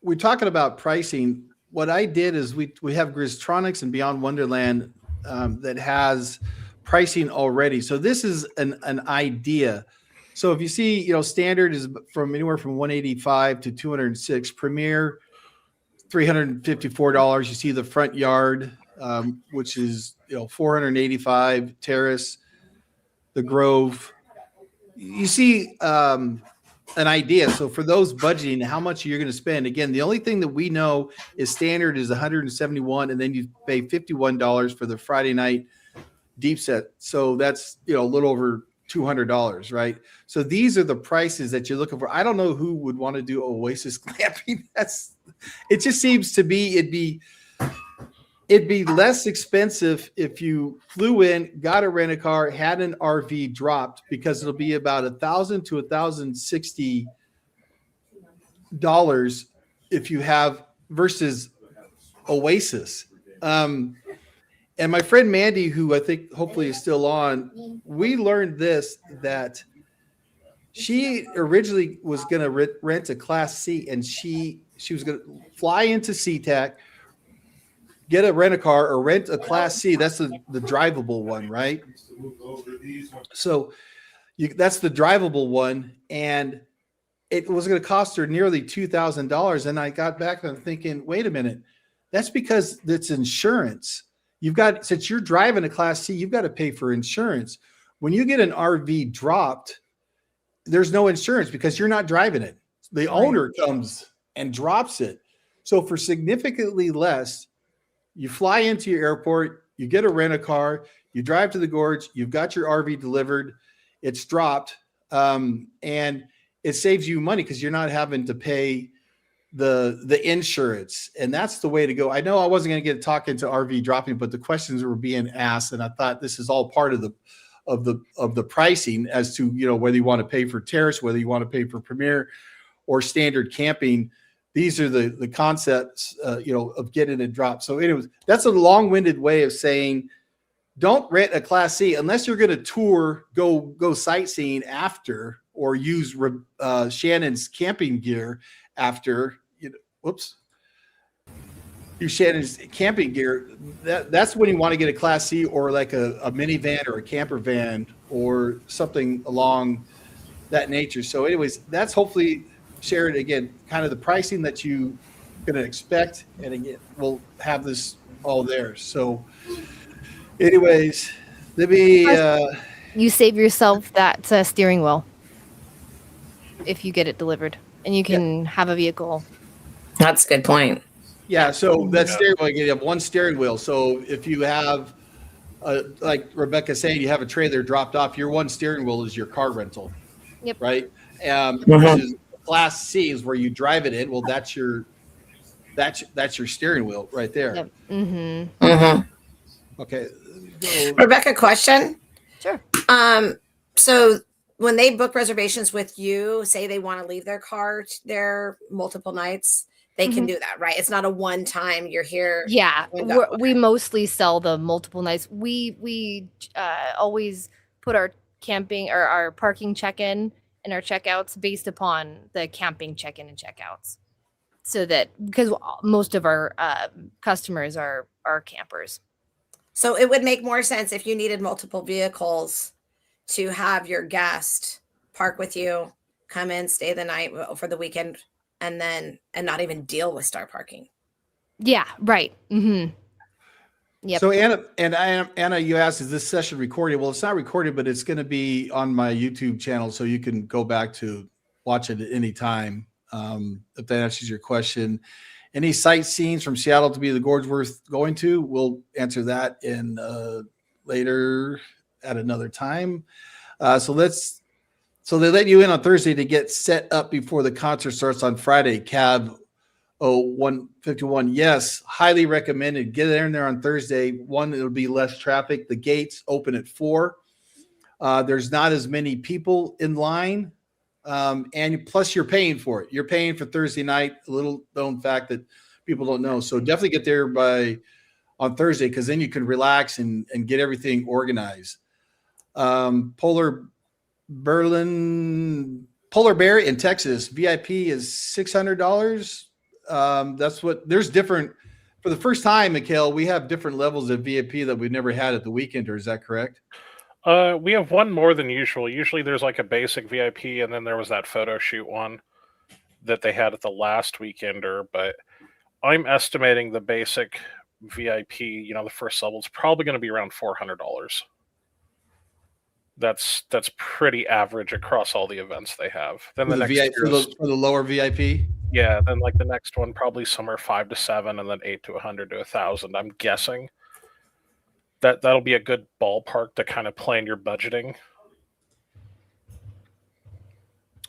we're talking about pricing. What I did is we have Gristronics and Beyond Wonderland that has pricing already. So this is an idea. So if you see, standard is from anywhere from $185 to $206. Premier, $354. You see the front yard, which is $485. Terrace, the Grove. You see an idea. So for those budgeting, how much you're going to spend. Again, the only thing that we know is standard is $171, and then you pay $51 for the Friday night deep set. So that's a little over $200, right? So these are the prices that you're looking for. I don't know who would want to do Oasis glamping. It just seems to be it'd be less expensive if you flew in, got a rent a car, had an RV dropped, because it'll be about $1,000 to $1,060 if you have versus Oasis. And my friend Mandy, who I think hopefully is still on, we learned this, that she originally was going to rent a Class C, and she was going to fly into SeaTac, get a rent-a-car or rent a Class C. That's the drivable one, right? So that's the drivable one, and it was going to cost her nearly $2,000. And I got back and I'm thinking, wait a minute, that's because it's insurance. Since you're driving a Class C, you've got to pay for insurance. When you get an RV dropped, there's no insurance because you're not driving it. the owner comes and drops it. So for significantly less, you fly into your airport, you get a rent-a-car, you drive to the gorge, you've got your RV delivered, it's dropped, and it saves you money because you're not having to pay the insurance, and that's the way to go. I know I wasn't going to get talking to RV dropping, but the questions were being asked, and I thought this is all part of the pricing as to, you know, whether you want to pay for Terrace, whether you want to pay for Premier or standard camping. These are the concepts, you know, of getting it dropped. So anyways, that's a long-winded way of saying don't rent a Class C unless you're going to tour, go sightseeing after, or use Shannon's camping gear after. Use Shannon's camping gear. That's when you want to get a Class C or like a minivan or a camper van or something along that nature. So anyways, that's hopefully shared again, kind of the pricing that you going to expect. And again, we'll have this all there. So anyways, let me, you save yourself that steering wheel if you get it delivered, and you can have a vehicle. That's a good point. Yeah, so that steering wheel, you have one steering wheel. So if you have, like Rebecca saying, you have a trailer dropped off, your one steering wheel is your car rental. Yep. Right? Versus Class C is where you drive it in. Well, that's your steering wheel right there. Yep. Mm-hmm. Okay. Rebecca, question. Sure. So when they book reservations with you, say they want to leave their car there multiple nights, they can do that, right? It's not a one time you're here. Yeah, we mostly sell the multiple nights. We always put our camping or our parking check-in and our checkouts based upon the camping check-in and checkouts, so that because most of our customers are campers. So it would make more sense if you needed multiple vehicles to have your guest park with you, come in, stay the night for the weekend, and not even deal with star parking. Yeah, right. Mm-hmm. Yep. So Anna, you asked, is this session recorded? Well, it's not recorded, but it's going to be on my YouTube channel, so you can go back to watch it at any time. If that answers your question. Any sightseeing from Seattle to be the gorge worth going to? We'll answer that in later at another time. So they let you in on Thursday to get set up before the concert starts on Friday. Cab 151. Yes, highly recommended. Get in there on Thursday. One, it'll be less traffic. The gates open at 4. There's not as many people in line. And plus you're paying for it. You're paying for Thursday night, a little known fact that people don't know. So definitely get there on Thursday, because then you can relax and get everything organized. Polar Bear in Texas, VIP is $600. That's what there's different for the first time, Mikhail. We have different levels of VIP that we've never had at the Weekender. Is that correct? We have one more than usual. Usually there's like a basic VIP, and then there was that photo shoot one that they had at the last Weekender. But I'm estimating the basic VIP, the first level, is probably going to be around $400. That's pretty average across all the events they have. Then the next VIP, for the lower VIP. Yeah, then like the next one probably somewhere 5 to 7, and then 8 to 100 to 1,000. I'm guessing that'll be a good ballpark to kind of plan your budgeting.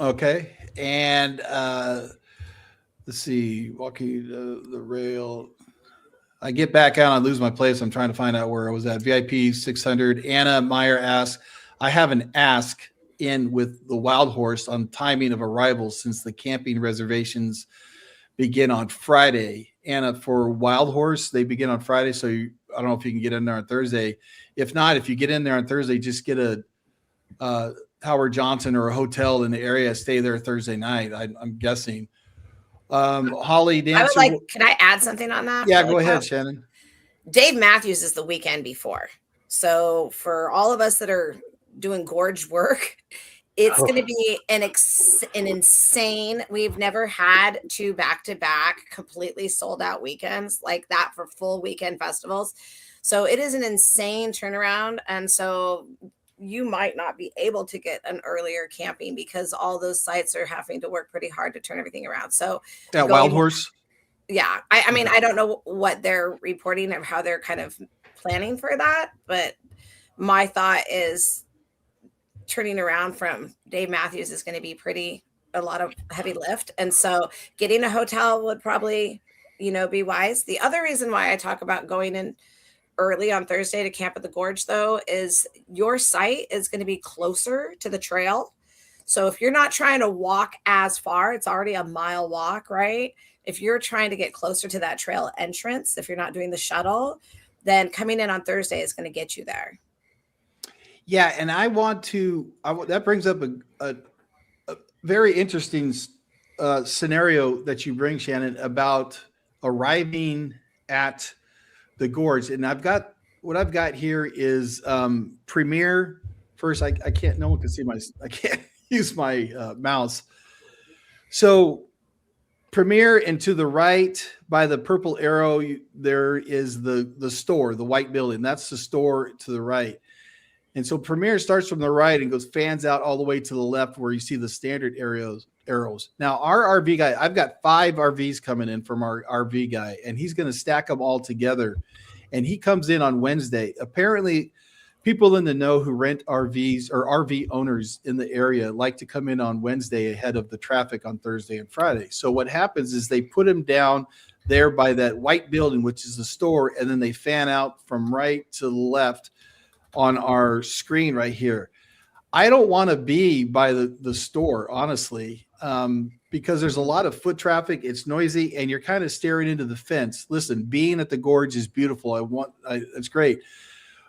Okay, and let's see, walking the rail. I get back out, I lose my place. I'm trying to find out where I was at. VIP 600. Anna Meyer asks, I have an ask in with the Wild Horse on timing of arrivals since the camping reservations begin on Friday. Anna, for Wild Horse, they begin on Friday, so I don't know if you can get in there on Thursday. If not, if you get in there on Thursday, just get a Howard Johnson or a hotel in the area, stay there Thursday night. I'm guessing. Holly Dancer. Can I add something on that? Yeah, go ahead, Shannon. Dave Matthews is the weekend before. So for all of us that are doing gorge work, it's going to be an insane. We've never had 2 back-to-back completely sold out weekends like that for full weekend festivals. So it is an insane turnaround. And so you might not be able to get an earlier camping because all those sites are having to work pretty hard to turn everything around. So Yeah, Wild Horse. Yeah. I mean, I don't know what they're reporting or how they're kind of planning for that, but my thought is turning around from Dave Matthews is going to be a lot of heavy lift. And so getting a hotel would probably, be wise. The other reason why I talk about going in early on Thursday to camp at the Gorge, though, is your site is going to be closer to the trail. So if you're not trying to walk as far, it's already a mile walk, right? If you're trying to get closer to that trail entrance, if you're not doing the shuttle, then coming in on Thursday is going to get you there. Yeah, and that brings up a very interesting scenario that you bring, Shannon, about arriving at the Gorge. And what I've got here is Premier. First, I can't. No one can see I can't use my mouse. So Premier, and to the right by the purple arrow, there is the store, the white building. That's the store to the right. And so Premier starts from the right and fans out all the way to the left where you see the standard arrows. Now, our RV guy, I've got 5 RVs coming in from our RV guy, and he's going to stack them all together. And he comes in on Wednesday. Apparently, people in the know who rent RVs or RV owners in the area like to come in on Wednesday ahead of the traffic on Thursday and Friday. So what happens is they put him down there by that white building, which is the store, and then they fan out from right to left on our screen right here. I don't want to be by the store, honestly, because there's a lot of foot traffic. It's noisy, and you're kind of staring into the fence. Listen, being at the Gorge is beautiful. It's great.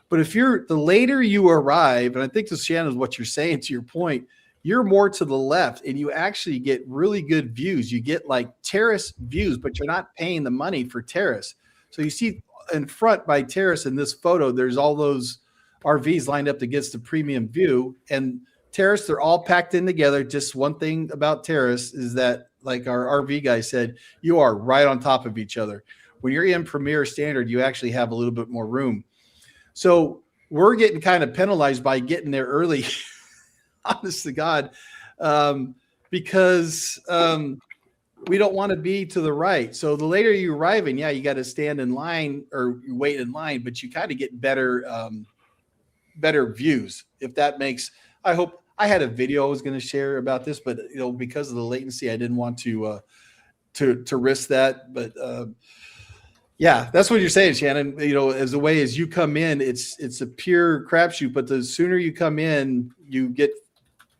But if the later you arrive, and I think this, Shannon, is what you're saying to your point, you're more to the left, and you actually get really good views. You get like terrace views, but you're not paying the money for terrace. So you see in front by Terrace in this photo, there's all those RVs lined up against the premium view, and Terrace, they're all packed in together. Just one thing about Terrace is that, like our RV guy said, you are right on top of each other. When you're in Premier Standard, you actually have a little bit more room. So we're getting kind of penalized by getting there early, honest to God, because we don't want to be to the right. So the later you arrive in, you got to stand in line or you wait in line, but you kind of get better views. If that makes, I hope. I had a video I was going to share about this, but because of the latency, I didn't want to risk that. But yeah, that's what you're saying, Shannon. As the way as you come in, it's a pure crapshoot. But the sooner you come in, you get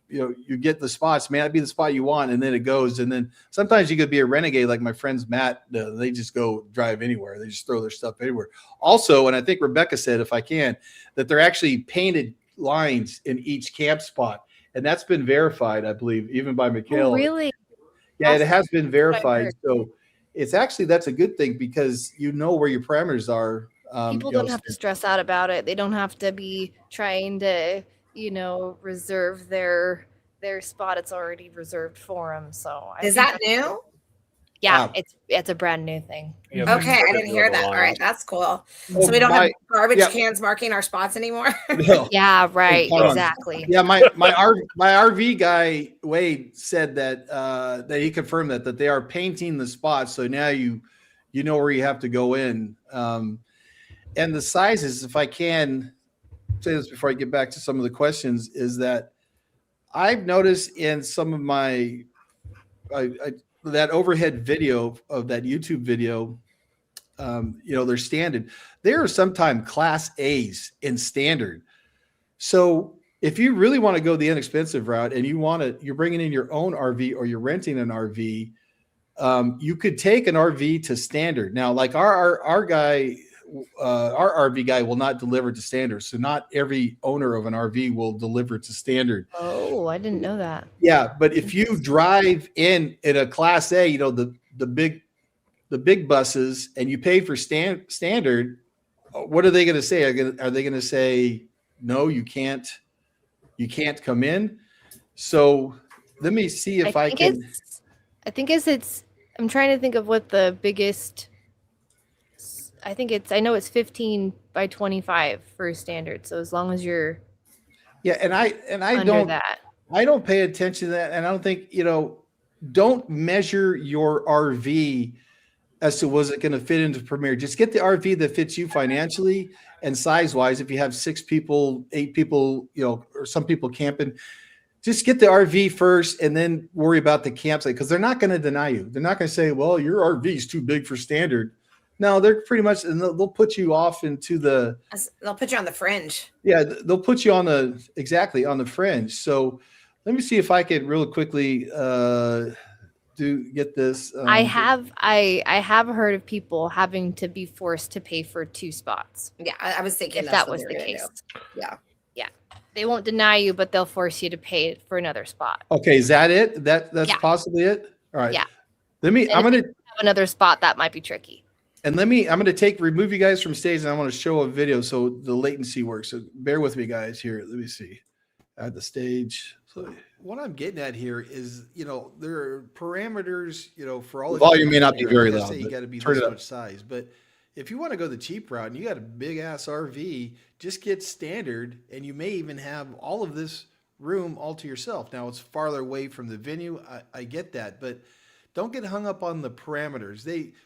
the spots. May not be the spot you want, and then it goes. And then sometimes you could be a renegade, like my friends Matt. They just go drive anywhere. They just throw their stuff anywhere. Also, and I think Rebecca said, if I can, that they're actually painted lines in each camp spot, and that's been verified, I believe, even by Michaela. Oh, really? Yeah, it has been verified. So that's a good thing because where your parameters are. People don't have to stress out about it. They don't have to be trying to, reserve their spot. It's already reserved for them. So is that new? Yeah, it's a brand new thing. Yeah, okay, I didn't hear that. All right, that's cool. So we don't have garbage cans marking our spots anymore. No. Yeah, right. Exactly. Yeah, my RV guy Wade said that he confirmed that they are painting the spots, so now you know where you have to go in. And the sizes, if I can say this before I get back to some of the questions, is that I've noticed in some of my that overhead video of that YouTube video, they're standard. There are sometimes class A's in standard. So if you really want to go the inexpensive route and you're bringing in your own RV or you're renting an RV, you could take an RV to standard. Now, like our guy, our RV guy will not deliver to standard. So not every owner of an RV will deliver to standard. Oh, I didn't know that. Yeah, but if you drive in a class A, the big buses, and you pay for standard, what are they going to say? Are they going to say no? You can't come in. So let me see if I can. I'm trying to think of what the biggest. I know it's 15 by 25 for standard. So as long as you're Yeah, and I under don't that. I don't pay attention to that, and I don't think don't measure your RV as to was it going to fit into Premier. Just get the RV that fits you financially and size wise. If you have 6 people, 8 people, or some people camping, just get the RV first and then worry about the campsite because they're not going to deny you. They're not going to say, well, your RV is too big for standard. No, they're pretty much, and they'll put you off into they'll put you on the fringe. Yeah, they'll put you on the fringe. So let me see if I could really quickly get this. I have heard of people having to be forced to pay for 2 spots. Yeah, I was thinking If that was the case. Yeah. They won't deny you, but they'll force you to pay for another spot. Okay, is that it? That's Yeah. possibly it. All right. Yeah. I'm gonna have another spot that might be tricky. I'm gonna remove you guys from stage, and I want to show a video so the latency works. So bear with me, guys. Here, let me see. Add the stage. So what I'm getting at here is, there are parameters, for all The volume may not be very I loud, say you but got to be turn this it up. much size, but if you want to go the cheap route and you got a big ass RV, just get standard, and you may even have all of this room all to yourself. Now it's farther away from the venue. I get that, but don't get hung up on the parameters.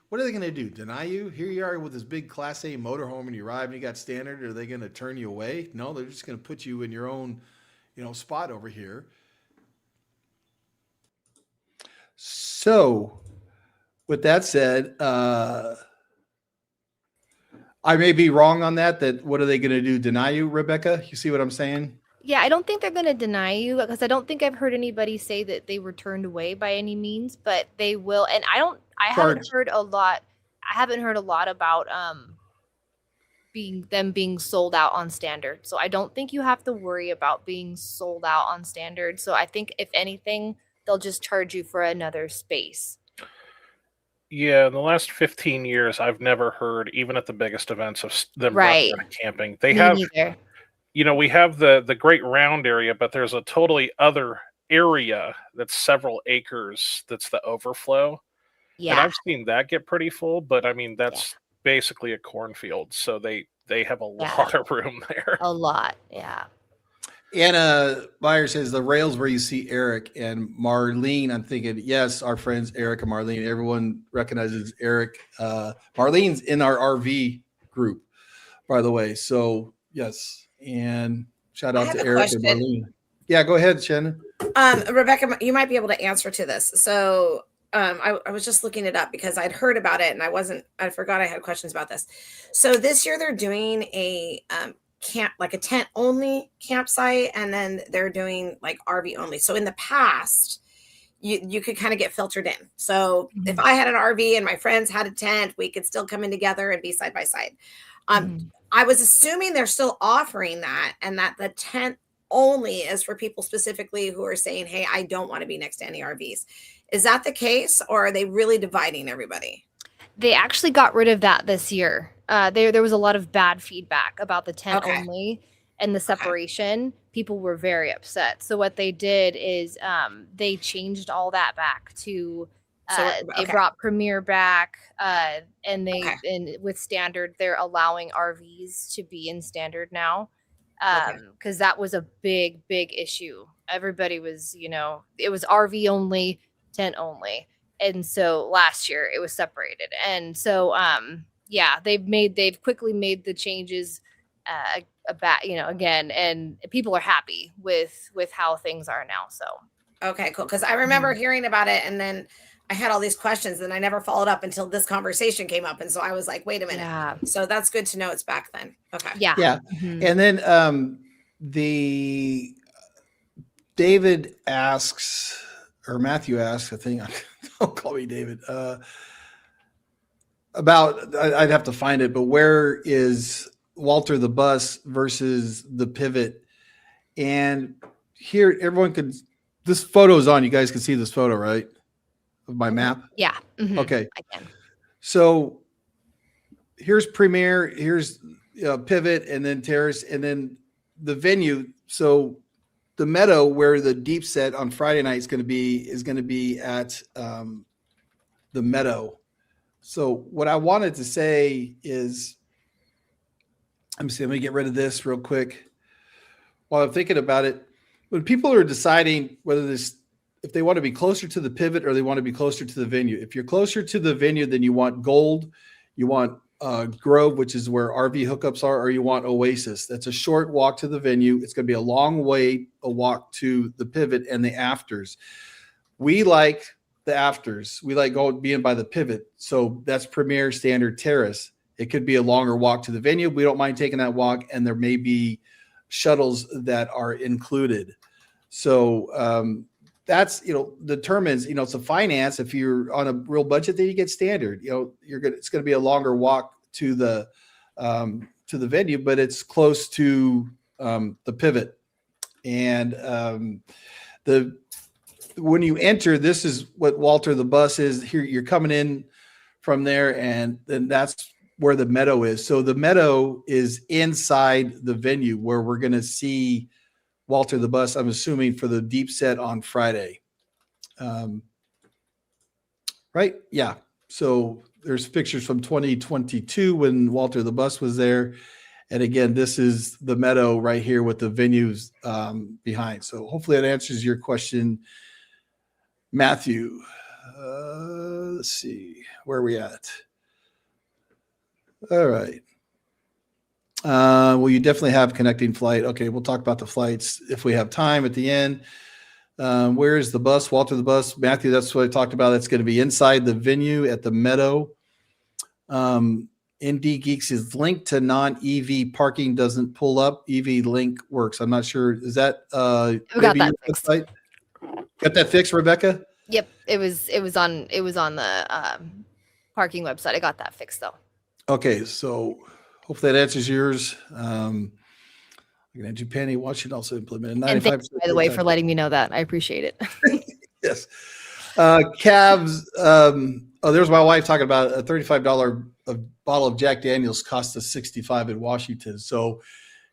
What are they going to do? Deny you? Here you are with this big Class A motorhome, and you arrive and you got standard. Are they going to turn you away? No, they're just going to put you in your own, spot over here. So, with that said, I may be wrong on that. What are they going to do? Deny you, Rebecca? You see what I'm saying? Yeah, I don't think they're going to deny you because I don't think I've heard anybody say that they were turned away by any means, but they will. And I haven't heard a lot about being sold out on standard. So I don't think you have to worry about being sold out on standard. So I think if anything, they'll just charge you for another space. Yeah, in the last 15 years, I've never heard, even at the biggest events, of them Right. camping. They Me have, neither. we have the great round area, but there's a totally other area that's several acres that's the overflow. And Yeah. I've seen that get pretty full, but I mean, that's basically a cornfield. So they have a lot of room there. A lot. Yeah. Anna Meyer says the rails where you see Eric and Marlene. I'm thinking, yes, our friends Eric and Marlene. Everyone recognizes Eric. Marlene's in our RV group, by the way. So yes, and shout out to Eric and Marlene. Yeah, go ahead, Shannon. Rebecca, you might be able to answer to this. So I was just looking it up because I'd heard about it and I forgot I had questions about this. So this year they're doing a like a tent only campsite, and then they're doing like RV only. So in the past, you could kind of get filtered in. So if I had an RV and my friends had a tent, we could still come in together and be side by side. I was assuming they're still offering that, and that the tent only is for people specifically who are saying, hey, I don't want to be next to any RVs. Is that the case, or are they really dividing everybody? They actually got rid of that this year. There was a lot of bad feedback about the tent only and the separation. People were very upset. So what they did is they changed all that back to they brought Premier back, and and with standard they're allowing RVs to be in standard now, because that was a big issue. Everybody was, it was RV only, tent only. And so last year it was separated. And so, they've quickly made the changes again, and people are happy with how things are now. So, okay, cool. Cause I remember hearing about it, and then I had all these questions and I never followed up until this conversation came up. And so I was like, wait a minute. Yeah. So that's good to know it's back then. Okay. Yeah. Yeah. And then the David asks, or Matthew asks, I think, don't call me David, about, I'd have to find it, but where is Walter the bus versus the pivot? And here, this photo is on, you guys can see this photo, right? Of my map? Yeah. Okay. I can. So here's Premier, here's Pivot, and then Terrace, and then the venue. So the Meadow, where the deep set on Friday night is going to be at the Meadow. So what I wanted to say is, let me get rid of this real quick. while I'm thinking about it, when people are deciding if they want to be closer to the pivot or they want to be closer to the venue. If you're closer to the venue, then you want Gold, you want Grove, which is where RV hookups are, or you want Oasis. That's a short walk to the venue. It's going to be a long walk to the pivot and the afters. We like the afters. We like being by the pivot. So that's Premier, Standard, Terrace. It could be a longer walk to the venue. We don't mind taking that walk, and there may be shuttles that are included. So that's, determines, it's a finance. If you're on a real budget, then you get Standard. It's going to be a longer walk to the venue, but it's close to the pivot. And when you enter, this is what Walter the Bus is. Here you're coming in from there, and then that's where the Meadow is. So the Meadow is inside the venue where we're going to see Walter the Bus, I'm assuming, for the deep set on Friday. Right? Yeah. So there's pictures from 2022 when Walter the Bus was there. And again, this is the Meadow right here with the venues behind. So hopefully that answers your question, Matthew. Let's see. Where are we at? All right. Well, you definitely have connecting flight. Okay, we'll talk about the flights if we have time at the end. Where is the bus? Walter the Bus. Matthew, that's what I talked about. That's going to be inside the venue at the Meadow. ND Geeks is linked to non-EV parking doesn't pull up. EV link works. I'm not sure. Is that we got that fixed. Website? Got that fixed, Rebecca? Yep, it was on the parking website. I got that fixed though. Okay, so hopefully that answers yours. Japan Washington also implemented 95%. And thank you, by the way, for letting me know that. I appreciate it. Yes. Cabs. There's my wife talking about a $35 bottle of Jack Daniels costs us $65 in Washington. So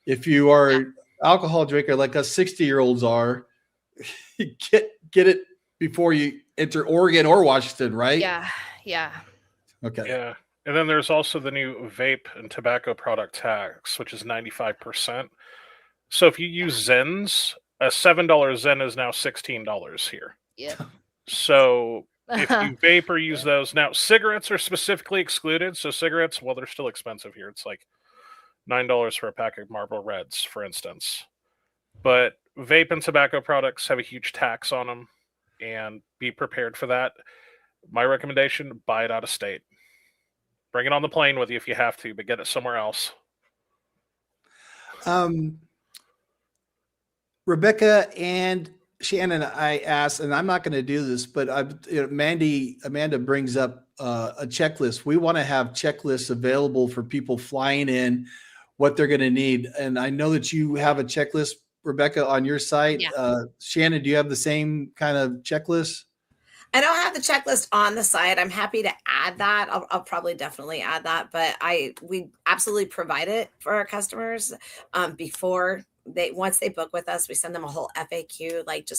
if you are an alcohol drinker like us 60-year-olds are, get it before you enter Oregon or Washington, right? Yeah. Okay. Yeah. And then there's also the new vape and tobacco product tax, which is 95%. So if you use Zens, a $7 Zen is now $16 here. Yeah. So if you vape or use those, now cigarettes are specifically excluded. So cigarettes, well, they're still expensive here. It's like $9 for a pack of Marlboro Reds, for instance. But vape and tobacco products have a huge tax on them, and be prepared for that. My recommendation, buy it out of state. Bring it on the plane with you if you have to, but get it somewhere else. Rebecca and Shannon, I asked, and I'm not going to do this, but Amanda brings up a checklist. We want to have checklists available for people flying in, what they're going to need. And I know that you have a checklist, Rebecca, on your site. Yeah. Shannon, do you have the same kind of checklist? I don't have the checklist on the site. I'm happy to add that. I'll probably definitely add that, but we absolutely provide it for our customers once they book with us. We send them a whole FAQ, like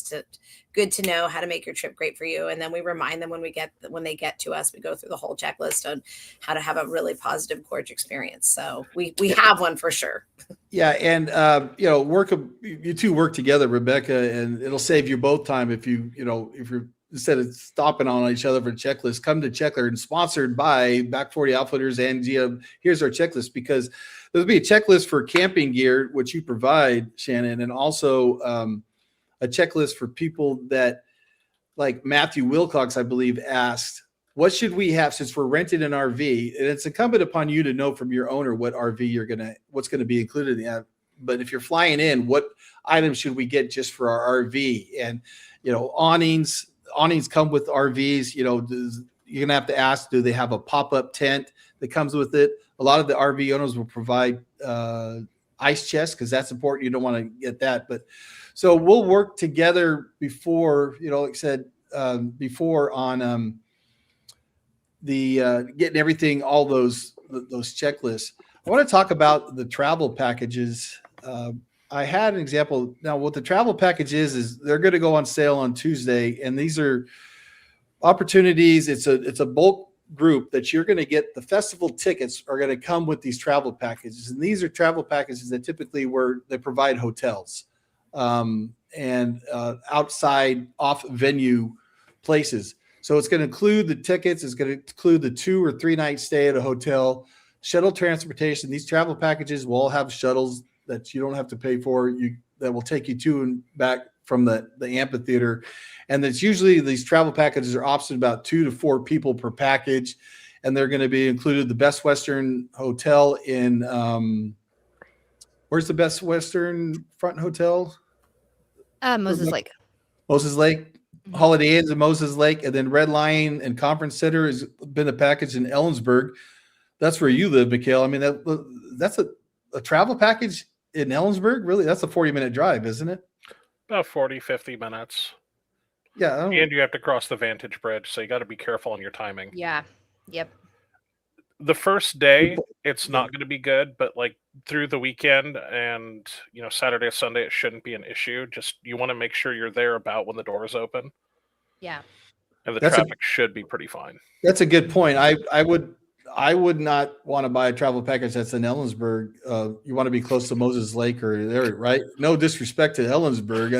good to know how to make your trip great for you, and then we remind them when they get to us. We go through the whole checklist on how to have a really positive Gorge experience. So we have one for sure. Yeah, and you two work together, Rebecca, and it'll save you both time if you're instead of stopping on each other for a checklist, come to Checkler, and sponsored by Back 40 Outfitters and GM. Here's our checklist, because there'll be a checklist for camping gear, which you provide, Shannon, and also a checklist for people that, like Matthew Wilcox, I believe, asked, what should we have since we're renting an RV? And it's incumbent upon you to know from your owner what RV what's going to be included in that. But if you're flying in, what items should we get just for our RV? And, awnings come with RVs. You're going to have to ask, do they have a pop-up tent that comes with it? A lot of the RV owners will provide ice chests, because that's important. You don't want to get that. But so we'll work together before, like I said, before on the getting everything, all those checklists. I want to talk about the travel packages. I had an example. Now, what the travel package is they're going to go on sale on Tuesday, and these are opportunities. It's a bulk group that you're going to get the festival tickets are going to come with these travel packages. And these are travel packages that typically they provide hotels and outside off venue places. So it's going to include the tickets. It's going to include the 2 or 3 night stay at a hotel, shuttle transportation. These travel packages will all have shuttles that you don't have to pay for, that will take you to and back from the amphitheater. And it's usually these travel packages are optioned about 2 to 4 people per package. And they're going to be included the Best Western Hotel in, where's the Best Western Front Hotel? Moses Lake. Moses Lake. Holiday Inns in Moses Lake. And then Red Lion and Conference Center has been a package in Ellensburg. That's where you live, Mikhail. I mean, that's a travel package in Ellensburg? Really? That's a 40-minute drive, isn't it? About 40, 50 minutes. Yeah. And you have to cross the Vantage Bridge, so you got to be careful on your timing. Yeah. Yep. The first day, it's not going to be good, but like through the weekend and, Saturday, Sunday, it shouldn't be an issue. Just you want to make sure you're there about when the doors open. Yeah. And the traffic should be pretty fine. That's a good point. I would not want to buy a travel package that's in Ellensburg. You want to be close to Moses Lake or there, right? No disrespect to Ellensburg.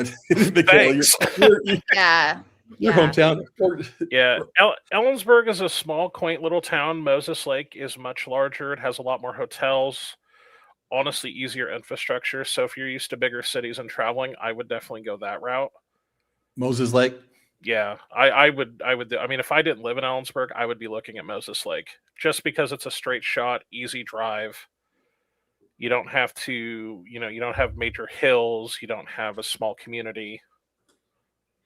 Your hometown. Yeah. Ellensburg is a small, quaint little town. Moses Lake is much larger. It has a lot more hotels. Honestly, easier infrastructure. So if you're used to bigger cities and traveling, I would definitely go that route. Moses Lake. Yeah, I would. I mean, if I didn't live in Ellensburg, I would be looking at Moses Lake just because it's a straight shot, easy drive. You don't have to, you don't have major hills. You don't have a small community.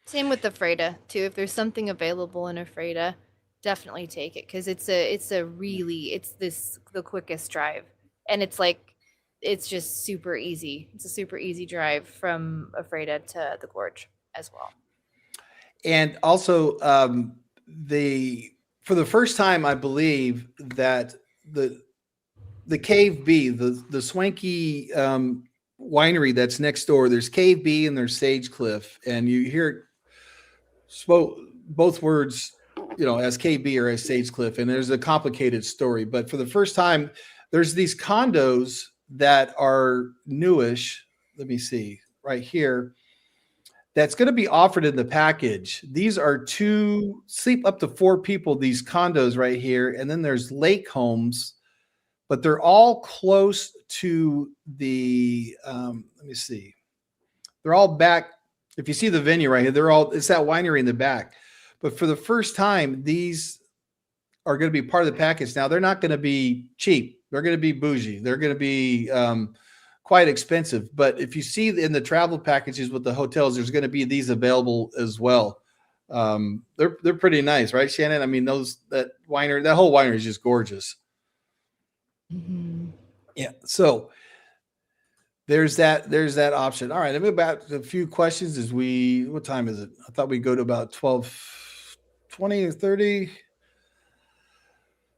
Same with Ephrata too. If there's something available in Ephrata, definitely take it because it's the quickest drive, and it's just super easy. It's a super easy drive from Ephrata to the Gorge as well. And also, for the first time, I believe that the Cave B, the swanky winery that's next door. There's Cave B and there's Sage Cliff, and you hear both words, as Cave B or as Sage Cliff, and there's a complicated story. But for the first time, there's these condos that are newish. Let me see right here. That's going to be offered in the package. These are sleep up to 4 people, these condos right here. And then there's lake homes, but they're all close to the, let me see. They're all back. If you see the venue right here, it's that winery in the back. But for the first time, these are going to be part of the package. Now, they're not going to be cheap. They're going to be bougie. They're going to be, quite expensive, but if you see in the travel packages with the hotels, there's going to be these available as well. They're pretty nice, right, Shannon? I mean, that whole winery is just gorgeous. Mm-hmm. Yeah. So there's that option. All right. Let me back to a few questions what time is it? I thought we'd go to about 12:20 or 30.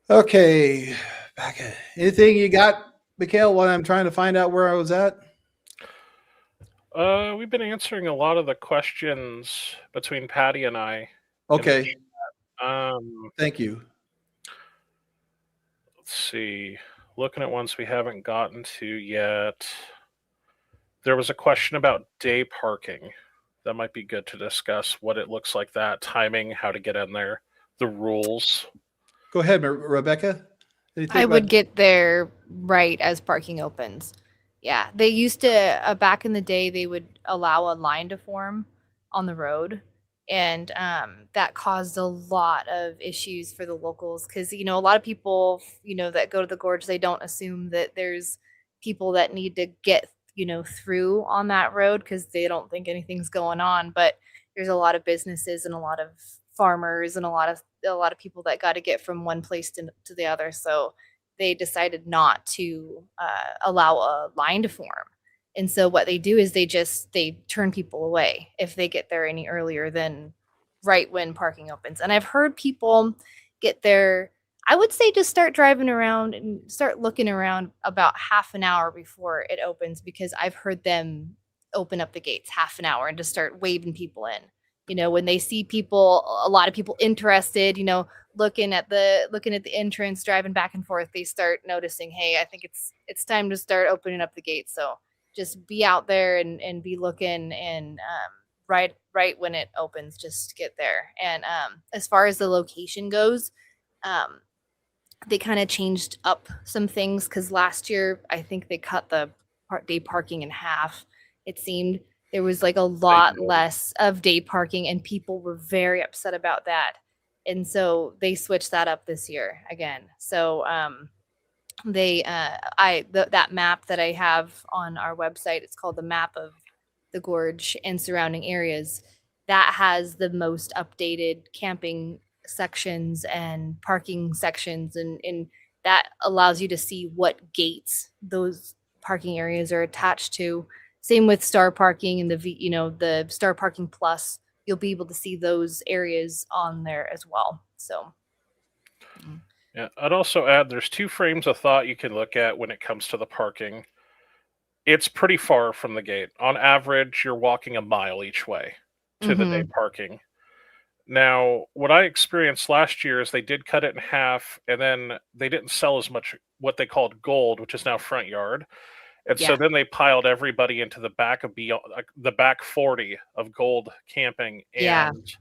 Okay. Anything you got, Mikhail, while I'm trying to find out where I was at? We've been answering a lot of the questions between Patty and I. Okay. Thank you. Let's see. Looking at ones we haven't gotten to yet. There was a question about day parking. That might be good to discuss what it looks like, that timing, how to get in there, the rules. Go ahead, Rebecca. I would get there right as parking opens. Yeah, they used to back in the day they would allow a line to form on the road, and that caused a lot of issues for the locals because a lot of people that go to the Gorge, they don't assume that there's people that need to get through on that road because they don't think anything's going on, but there's a lot of businesses and a lot of farmers and a lot of people that got to get from one place to the other. So they decided not to allow a line to form. And so what they do is they turn people away if they get there any earlier than right when parking opens. And I've heard people get there, I would say just start driving around and start looking around about half an hour before it opens, because I've heard them open up the gates half an hour and just start waving people in. When they see people, a lot of people interested, looking at the entrance, driving back and forth, they start noticing, hey, I think it's time to start opening up the gates. So just be out there and be looking, and right when it opens, just get there. And as far as the location goes, they kind of changed up some things, because last year I think they cut the day parking in half. It seemed there was like a lot less of day parking, and people were very upset about that. And so they switched that up this year again. So that map that I have on our website, it's called the map of the gorge and surrounding areas, that has the most updated camping sections and parking sections, and that allows you to see what gates those parking areas are attached to. Same with Star Parking and the Star Parking Plus. You'll be able to see those areas on there as well. So Yeah, I'd also add there's 2 frames of thought you can look at when it comes to the parking. It's pretty far from the gate. On average, you're walking a mile each way to the day parking. Now, what I experienced last year is they did cut it in half, and then they didn't sell as much what they called gold, which is now front yard. And so then they piled everybody into the back of the back 40 of gold camping. And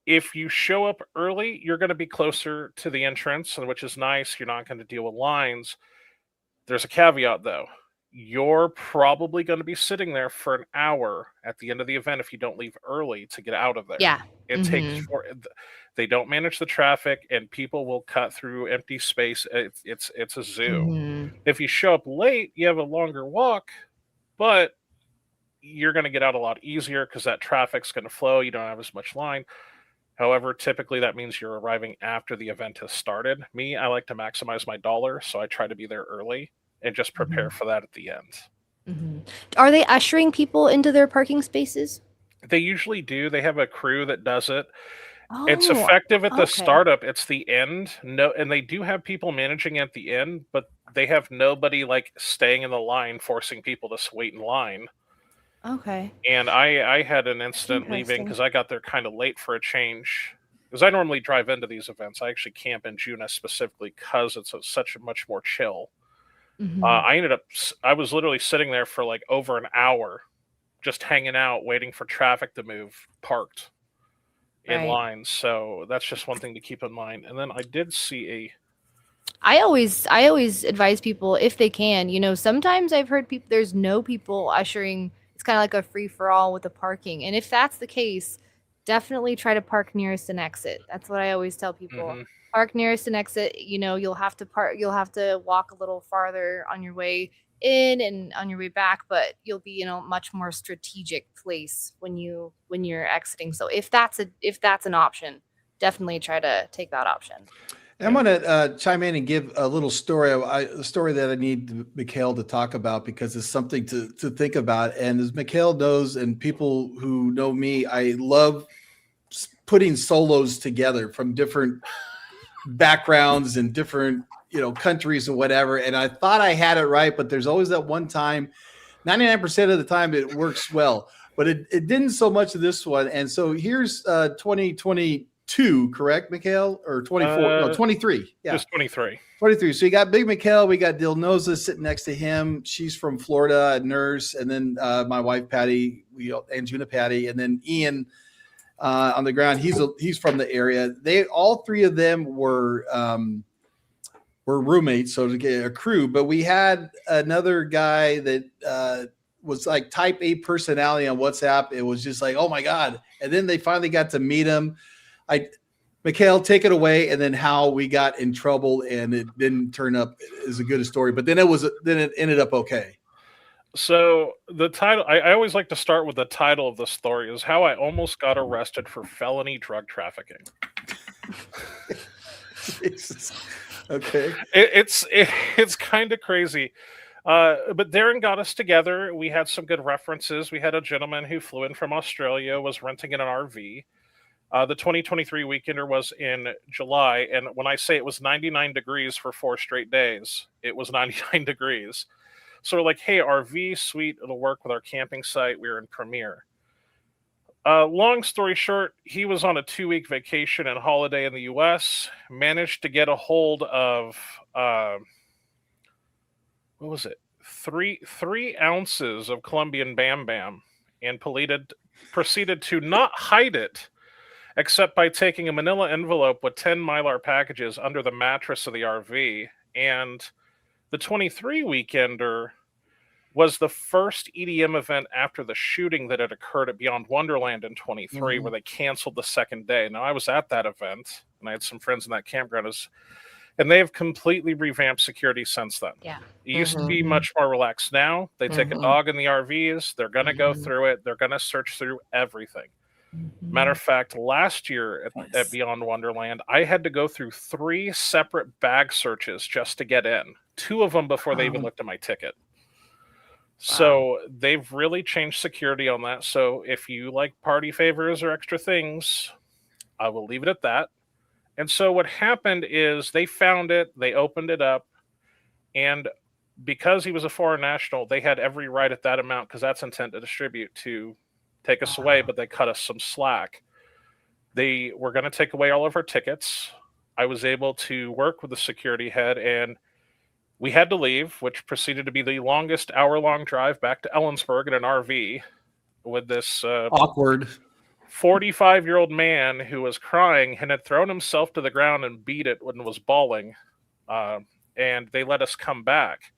if you show up early, you're going to be closer to the entrance, which is nice. You're not going to deal with lines. There's a caveat, though. You're probably going to be sitting there for an hour at the end of the event if you don't leave early to get out of there. Yeah. It takes they don't manage the traffic, and people will cut through empty space. It's a zoo. If you show up late, you have a longer walk, but you're going to get out a lot easier because that traffic's going to flow. You don't have as much line. However, typically that means you're arriving after the event has started. Me, I like to maximize my dollar, so I try to be there early and just prepare for that at the end. Are they ushering people into their parking spaces? They usually do. They have a crew that does it. It's effective at the startup. It's the end. No, and they do have people managing at the end, but they have nobody like staying in the line, forcing people to wait in line. Okay. And I had an incident leaving because I got there kind of late for a change. Because I normally drive into these events. I actually camp in June specifically because it's such a much more chill. I was literally sitting there for like over an hour, just hanging out, waiting for traffic to move, parked in lines. So that's just one thing to keep in mind. And then I did see I always advise people, if they can, sometimes I've heard there's no people ushering. It's kind of like a free for all with the parking. And if that's the case, definitely try to park nearest an exit. That's what I always tell people. Park nearest an exit. You'll have to walk a little farther on your way in and on your way back, but you'll be in a much more strategic place when you're exiting. So if that's an option, definitely try to take that option. I'm going to chime in and give a little story. A story that I need Mikhail to talk about because it's something to think about. And as Mikhail knows, and people who know me, I love putting solos together from different backgrounds and different countries and whatever. And I thought I had it right, but there's always that one time, 99% of the time it works well, but it didn't so much of this one. And so here's 2022, correct, Mikhail? Or 24? No, 23. Yeah, just 23. 23. So you got Big Mikhail, we got Dilnoza sitting next to him. She's from Florida, a nurse, and then my wife Patty, and Juna Patty, and then Ian on the ground. He's from the area. All 3 of them were roommates, so to get a crew. But we had another guy that was like type A personality on WhatsApp. It was just like, oh my God. And then they finally got to meet him. Mikhail, take it away. And then how we got in trouble and it didn't turn up as a good a story, but then it ended up okay. So the title, I always like to start with the title of the story, is how I almost got arrested for felony drug trafficking. Jesus. Okay. It's kind of crazy. But Darren got us together. We had some good references. We had a gentleman who flew in from Australia, was renting in an RV. The 2023 weekender was in July. And when I say it was 99 degrees for 4 straight days, it was 99 degrees. So we're like, hey, RV, sweet, it'll work with our camping site. We were in Premier. Long story short, he was on a 2-week vacation and holiday in the U.S. Managed to get a hold of what was it? Three ounces of Colombian Bam Bam, and proceeded to not hide it, except by taking a manila envelope with 10 Mylar packages under the mattress of the RV. And the 23 weekender was the first EDM event after the shooting that had occurred at Beyond Wonderland in 23, where they canceled the second day. Now, I was at that event, and I had some friends in that campground, and they have completely revamped security since then. Yeah. It used to be much more relaxed. Now, they take a dog in the RVs, they're going to go through it, they're going to search through everything. Matter of fact, last year at Beyond Wonderland, I had to go through 3 separate bag searches just to get in. 2 of them before they even looked at my ticket. So they've really changed security on that. So if you like party favors or extra things, I will leave it at that. And so what happened is they found it, they opened it up, and because he was a foreign national, they had every right at that amount, because that's intent to distribute, to take us away, but they cut us some slack. They were going to take away all of our tickets. I was able to work with the security head, and we had to leave, which proceeded to be the longest hour-long drive back to Ellensburg in an RV with this Awkward 45-year-old man who was crying and had thrown himself to the ground and beat it when was bawling. And they let us come back.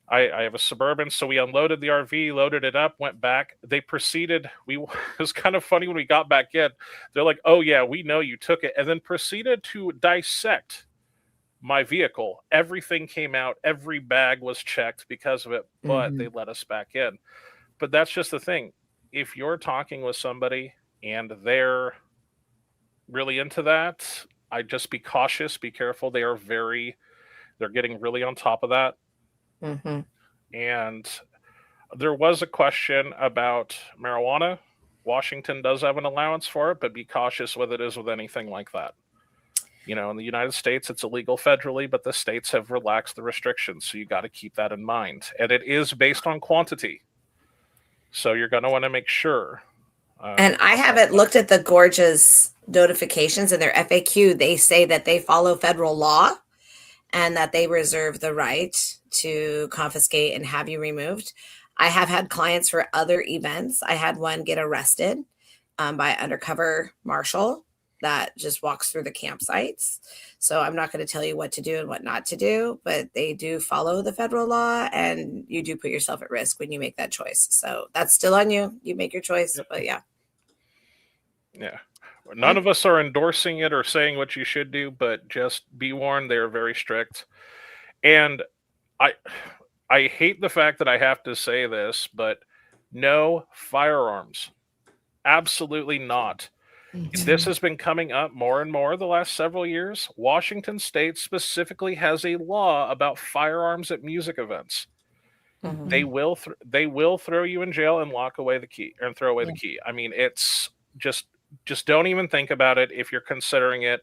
I have a Suburban, so we unloaded the RV, loaded it up, went back. They proceeded. It was kind of funny when we got back in. They're like, "Oh yeah, we know you took it," and then proceeded to dissect my vehicle. Everything came out. Every bag was checked because of it, but they let us back in. But that's just the thing. If you're talking with somebody and they're really into that, I'd just be cautious, be careful. They're getting really on top of that. And there was a question about marijuana. Washington does have an allowance for it, but be cautious with it as with anything like that. You know, in the United States, it's illegal federally, but the states have relaxed the restrictions. So you got to keep that in mind. And it is based on quantity. So you're going to want to make sure. And I haven't looked at the Gorge's notifications in their FAQ. They say that they follow federal law and that they reserve the right to confiscate and have you removed. I have had clients for other events. I had one get arrested by an undercover marshal that just walks through the campsites. So I'm not going to tell you what to do and what not to do, but they do follow the federal law, and you do put yourself at risk when you make that choice. So that's still on you. You make your choice, but yeah. Yeah. None of us are endorsing it or saying what you should do, but just be warned, they're very strict. And I hate the fact that I have to say this, but no firearms. Absolutely not. This has been coming up more and more the last several years. Washington State specifically has a law about firearms at music events. They will throw you in jail and lock away the key and throw away the key. I mean, it's just don't even think about it. If you're considering it,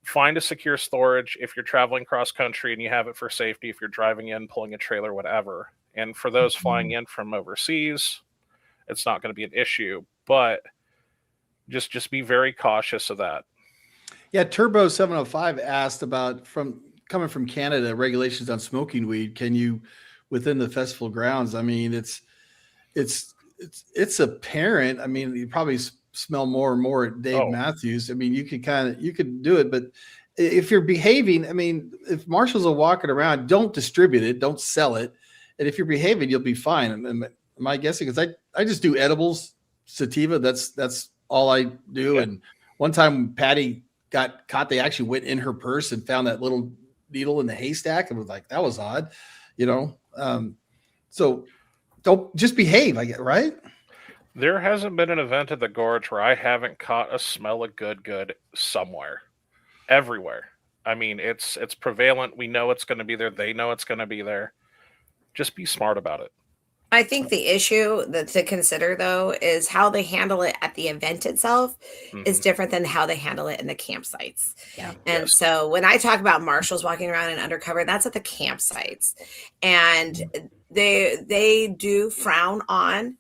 find a secure storage. If you're traveling cross country and you have it for safety, if you're driving in, pulling a trailer, whatever. And for those flying in from overseas, it's not going to be an issue, but just be very cautious of that. Yeah, Turbo 705 asked about coming from Canada, regulations on smoking weed. Can you, within the festival grounds? I mean, it's apparent. I mean, you probably smell more and more at Dave Matthews. I mean, you could do it, but if you're behaving, I mean, if marshals are walking around, don't distribute it, don't sell it, and if you're behaving, you'll be fine. Am I guessing? Because I just do edibles, sativa. That's all I do. Yeah. And one time Patty got caught. They actually went in her purse and found that little needle in the haystack and was like, that was odd, you know? So don't just behave, I get right. There hasn't been an event at the Gorge where I haven't caught a smell of good somewhere, everywhere. I mean, it's prevalent. We know it's going to be there. They know it's going to be there. Just be smart about it. I think the issue to consider, though, is how they handle it at the event itself is different than how they handle it in the campsites. Yeah. And so when I talk about marshals walking around in undercover, that's at the campsites. And they do frown on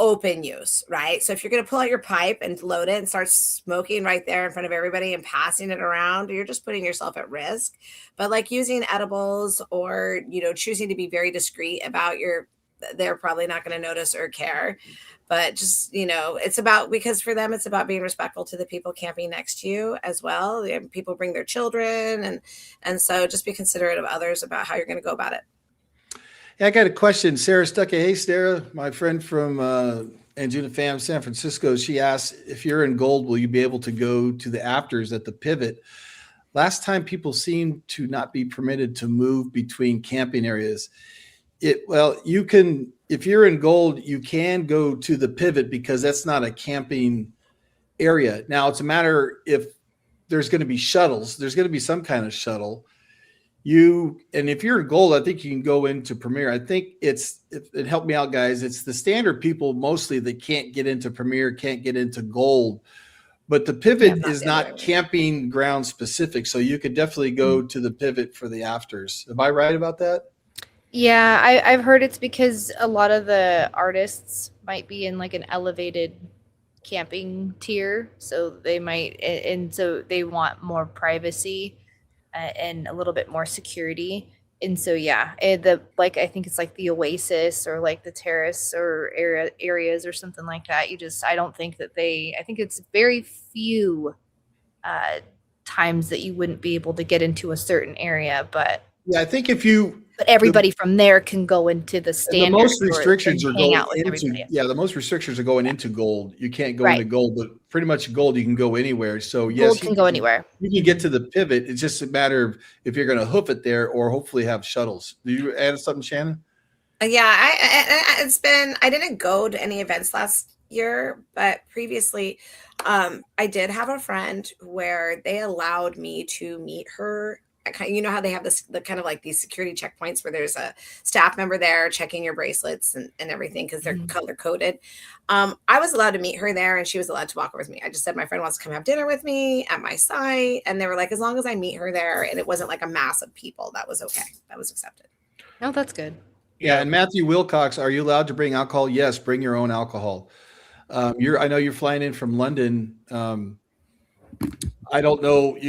open use, right? So if you're going to pull out your pipe and load it and start smoking right there in front of everybody and passing it around, you're just putting yourself at risk. But like using edibles or, choosing to be very discreet about they're probably not going to notice or care. But just, it's about, because for them, it's about being respectful to the people camping next to you as well. People bring their children. And so just be considerate of others about how you're going to go about it. Yeah, I got a question. Sarah Stuckey. Hey, Sarah, my friend from Anjuna Fam, San Francisco. She asked, if you're in Gold, will you be able to go to the afters at the Pivot? Last time people seemed to not be permitted to move between camping areas. You can, if you're in Gold, you can go to the Pivot because that's not a camping area. Now it's a matter if there's going to be shuttles, there's going to be some kind of shuttle. And if you're in Gold, I think you can go into Premier. I think it helped me out, guys. It's the standard people mostly that can't get into Premier, can't get into Gold. But the Pivot is not camping ground specific. So you could definitely go to the Pivot for the afters. Am I right about that? Yeah, I've heard it's because a lot of the artists might be in like an elevated camping tier. So they might, and so they want more privacy and a little bit more security. And so, yeah, I think it's like the Oasis or like the Terrace or areas or something like that. I don't think that I think it's very few times that you wouldn't be able to get into a certain area, but yeah, I think but everybody from there can go into the standard. The most restrictions are going into, the most restrictions are going into Gold. You can't go into Gold, but pretty much Gold you can go anywhere. So yes, Gold can go anywhere. You can get to the Pivot. It's just a matter of if you're going to hoof it there or hopefully have shuttles. Do you add something, Shannon? Yeah, I didn't go to any events last year, but previously I did have a friend where they allowed me to meet her. You know how they have the kind of like these security checkpoints where there's a staff member there checking your bracelets and everything because they're color coded. I was allowed to meet her there and she was allowed to walk with me. I just said, my friend wants to come have dinner with me at my site. And they were like, as long as I meet her there and it wasn't like a mass of people, that was okay. That was accepted. Oh, that's good. Yeah. And Matthew Wilcox, are you allowed to bring alcohol? Yes. Bring your own alcohol. I know you're flying in from London. I don't know.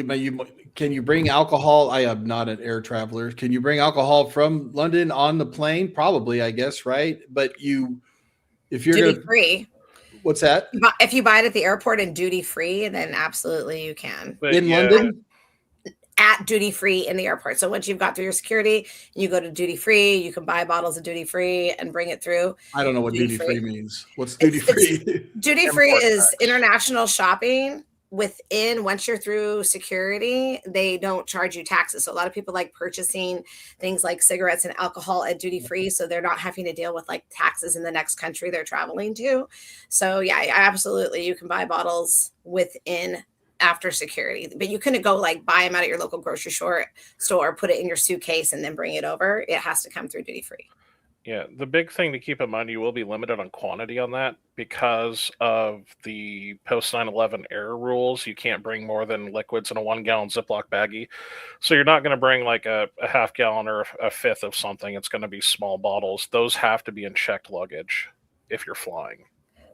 Can you bring alcohol? I am not an air traveler. Can you bring alcohol from London on the plane? Probably, I guess, right? But if you're duty free, what's that? If you buy it at the airport and duty free, then absolutely you can. But in London? At duty free in the airport. So once you've got through your security and you go to duty free, you can buy bottles of duty free and bring it through. I don't know what duty free means. What's duty free? Duty free is international shopping. Once you're through security, they don't charge you taxes. So a lot of people like purchasing things like cigarettes and alcohol at duty free. So they're not having to deal with like taxes in the next country they're traveling to. So yeah, absolutely. You can buy bottles after security, but you couldn't go like buy them out at your local grocery store, put it in your suitcase and then bring it over. It has to come through duty free. Yeah, the big thing to keep in mind, you will be limited on quantity on that because of the post 9/11 air rules. You can't bring more than liquids in a 1 gallon Ziploc baggie. So you're not going to bring like a half gallon or a fifth of something. It's going to be small bottles. Those have to be in checked luggage if you're flying.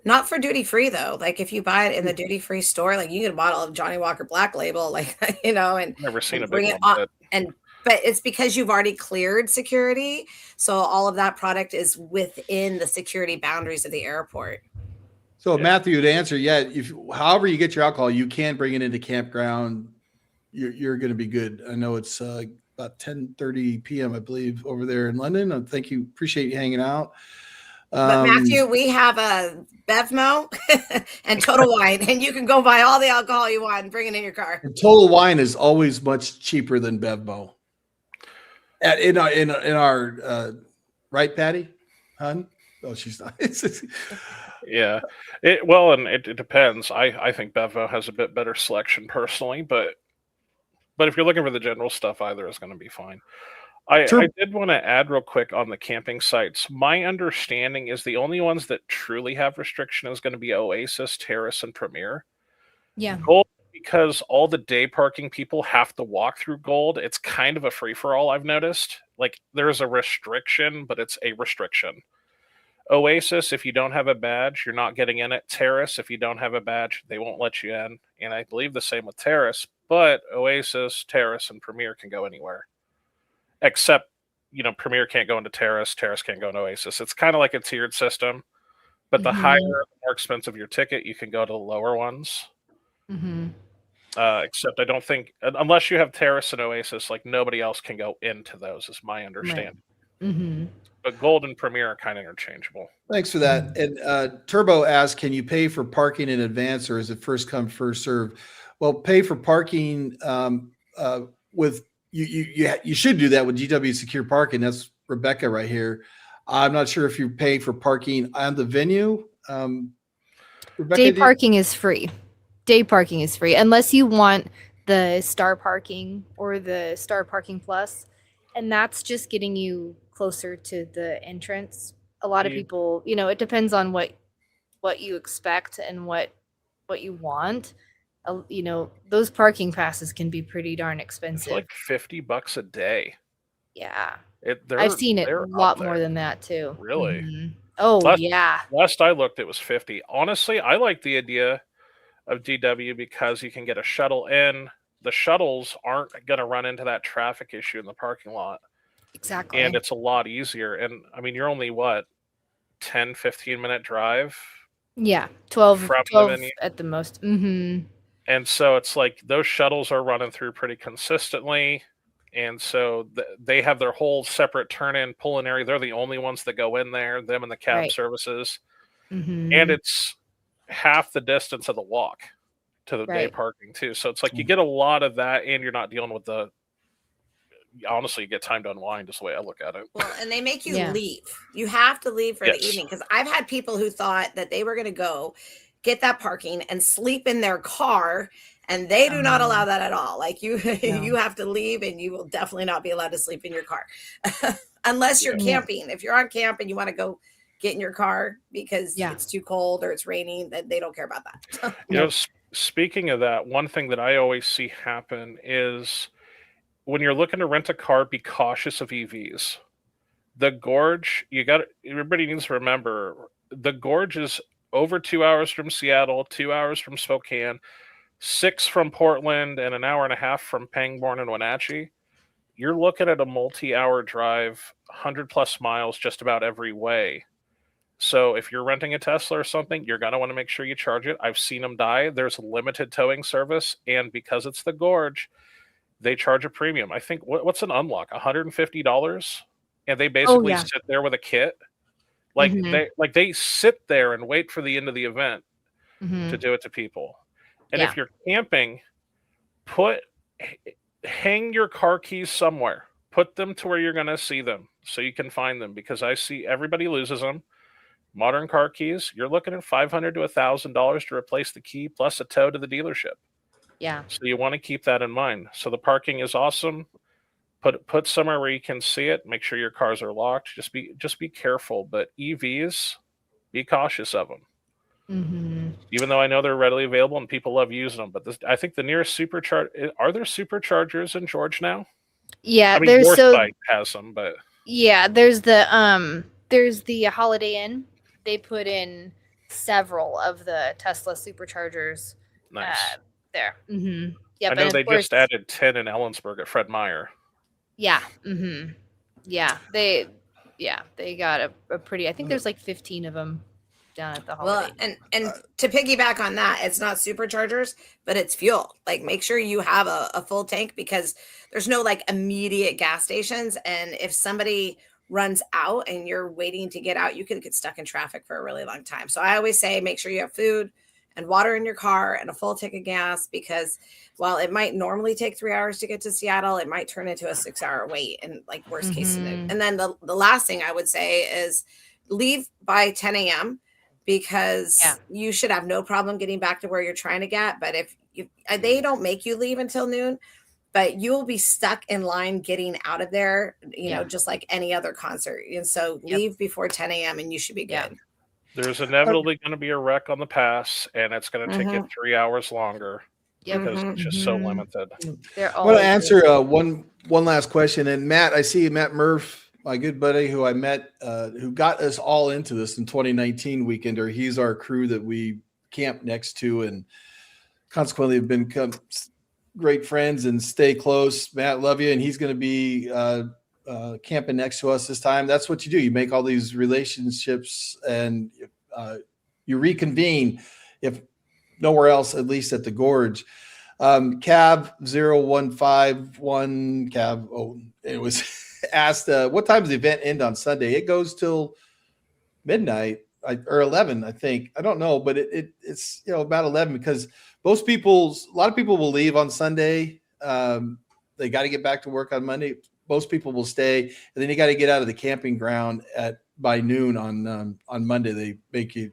Not for duty free though. Like if you buy it in the duty free store, like you get a bottle of Johnny Walker Black Label, and never seen a bring big it one, on but it's because you've already cleared security. So all of that product is within the security boundaries of the airport. So Matthew, to answer, however you get your alcohol, you can bring it into campground. You're going to be good. I know it's about 10:30 p.m. I believe over there in London. Thank you. Appreciate you hanging out. But Matthew, we have a Bevmo and Total Wine, and you can go buy all the alcohol you want and bring it in your car. Total Wine is always much cheaper than Bevmo. In our right, Patty? Hun? Oh, she's not. Yeah. It depends. I think Bevmo has a bit better selection personally, but if you're looking for the general stuff, either is going to be fine. I did want to add real quick on the camping sites. My understanding is the only ones that truly have restriction is going to be Oasis, Terrace, and Premier. Yeah. Gold, because all the day parking people have to walk through Gold. It's kind of a free-for-all, I've noticed. Like, there's a restriction, but it's a restriction. Oasis, if you don't have a badge, you're not getting in it. Terrace, if you don't have a badge, they won't let you in. And I believe the same with Terrace, but Oasis, Terrace, and Premier can go anywhere. Except, Premier can't go into Terrace, Terrace can't go into Oasis. It's kind of like a tiered system, but the higher, more expensive your ticket, you can go to the lower ones. Except I don't think, unless you have Terrace and Oasis, like nobody else can go into those, is my understanding. But Gold and Premier are kind of interchangeable. Thanks for that. And Turbo asked, can you pay for parking in advance, or is it first come, first serve? Well, pay for parking with you should do that with GW Secure Parking. That's Rebecca right here. I'm not sure if you're paying for parking on the venue. Rebecca, Day parking is free. Day parking is free unless you want the Star Parking or the Star Parking Plus, and that's just getting you closer to the entrance. A lot of people, it depends on what you expect and what you want. Those parking passes can be pretty darn expensive. It's like $50 a day. Yeah. I've seen it a lot more than that too. Really? Oh, yeah. Last I looked, it was 50. Honestly, I like the idea of DW because you can get a shuttle in. The shuttles aren't going to run into that traffic issue in the parking lot. Exactly. And it's a lot easier. And I mean, you're only 10, 15-minute drive? Yeah, 12 at the most. And so it's like those shuttles are running through pretty consistently. And so they have their whole separate turn-in, pull-in area. They're the only ones that go in there, them and the cab services. And it's half the distance of the walk to the day parking, too. So it's like you get a lot of that, and you're not dealing with honestly, you get time to unwind is the way I look at it. Well, and they make you leave. You have to leave for the evening, because I've had people who thought that they were going to go get that parking and sleep in their car, and they do not allow that at all. Like you have to leave, and you will definitely not be allowed to sleep in your car unless you're camping. If you're on camp and you want to go get in your car because it's too cold or it's raining, then they don't care about that. Speaking of that, one thing that I always see happen is when you're looking to rent a car, be cautious of EVs. The Gorge, everybody needs to remember, the Gorge is over 2 hours from Seattle, 2 hours from Spokane, 6 from Portland, and an hour and a half from Pangborn and Wenatchee. You're looking at a multi-hour drive, 100 plus miles just about every way. So if you're renting a Tesla or something, you're going to want to make sure you charge it. I've seen them die. There's limited towing service, and because it's the Gorge, they charge a premium. I think, what's an unlock? $150? And they basically sit there with a kit. Like they sit there and wait for the end of the event to do it to people. And if you're camping, hang your car keys somewhere. Put them to where you're going to see them so you can find them, because I see everybody loses them. Modern car keys, you're looking at $500 to $1,000 to replace the key plus a tow to the dealership. Yeah. So you want to keep that in mind. So the parking is awesome. Put somewhere where you can see it. Make sure your cars are locked. Just be careful. But EVs, be cautious of them. Even though I know they're readily available and people love using them. But I think the nearest supercharger, are there superchargers in George now? Yeah, I mean, Northside has them, but there's the Holiday Inn. They put in several of the Tesla superchargers. Nice. There. Yeah, I know they just added 10 in Ellensburg at Fred Meyer. Yeah. Yeah. They got a pretty, I think there's like 15 of them down at the Holiday. Well, and to piggyback on that, it's not superchargers, but it's fuel. Like, make sure you have a full tank, because there's no like immediate gas stations. And if somebody runs out and you're waiting to get out, you could get stuck in traffic for a really long time. So I always say, make sure you have food and water in your car and a full tank of gas, because while it might normally take 3 hours to get to Seattle, it might turn into a 6-hour wait and like worst case scenario. And then the last thing I would say is leave by 10 a.m. because you should have no problem getting back to where you're trying to get. But if they don't make you leave until noon, but you'll be stuck in line getting out of there, just like any other concert. And so leave before 10 a.m. and you should be good. There's inevitably going to be a wreck on the pass, and it's going to take you 3 hours longer because it's just so limited. I want to answer one last question. And Matt, I see Matt Murph my good buddy who I met, who got us all into this in 2019 Weekender. He's our crew that we camp next to, and consequently have become great friends and stay close. Matt, love you. And he's going to be camping next to us this time. That's what you do. You make all these relationships, and you reconvene, if nowhere else, at least at the Gorge. Cav 0151 Cav. Oh, it was asked, what time does the event end on Sunday? It goes till midnight or 11, I think. I don't know, but it's about 11, because a lot of people will leave on Sunday. They got to get back to work on Monday. Most people will stay, and then you got to get out of the camping ground by noon on Monday. They make you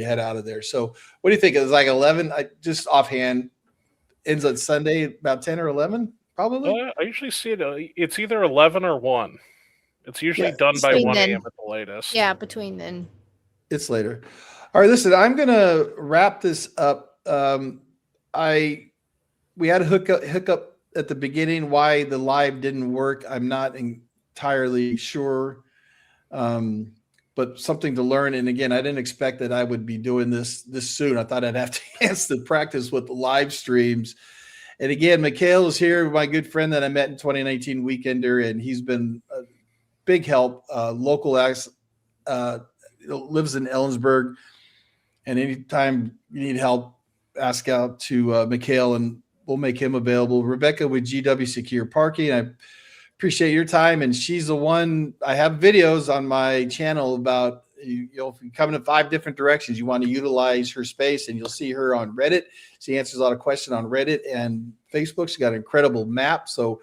head out of there. So what do you think? It's like 11. I just offhand ends on Sunday about 10 or 11, probably. I usually see it. It's either 11 or 1. It's usually done by between 1 then. a.m. at the latest. Yeah, between then. It's later. All right, listen, I'm gonna wrap this up. We had a hiccup at the beginning. Why the live didn't work, I'm not entirely sure. But something to learn. And again, I didn't expect that I would be doing this soon. I thought I'd have a chance to practice with the live streams. And again, Mikhail is here, my good friend that I met in 2019 Weekender, and he's been a big help. Local lives in Ellensburg, and anytime you need help, ask out to Mikhail, and we'll make him available. Rebecca with GW Secure Parking, I appreciate your time, and she's the one. I have videos on my channel about if you come in 5 different directions, you want to utilize her space, and you'll see her on Reddit. She answers a lot of questions on Reddit and Facebook. She's got an incredible map. So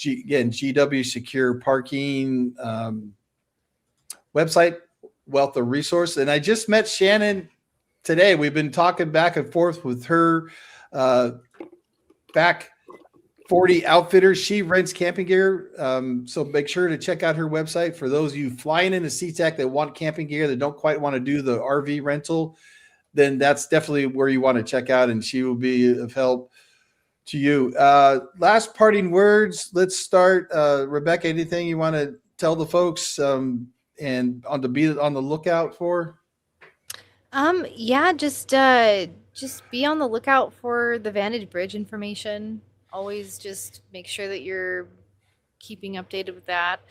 again, GW Secure Parking website, wealth of resource. And I just met Shannon today. We've been talking back and forth with her. Back 40 Outfitters. She rents camping gear. So make sure to check out her website for those of you flying into SeaTac that want camping gear, that don't quite want to do the RV rental. Then that's definitely where you want to check out, and she will be of help to you. Last parting words. Let's start. Rebecca, anything you want to tell the folks and be on the lookout for? Yeah, just be on the lookout for the Vantage Bridge information. Always just make sure that you're keeping updated with that.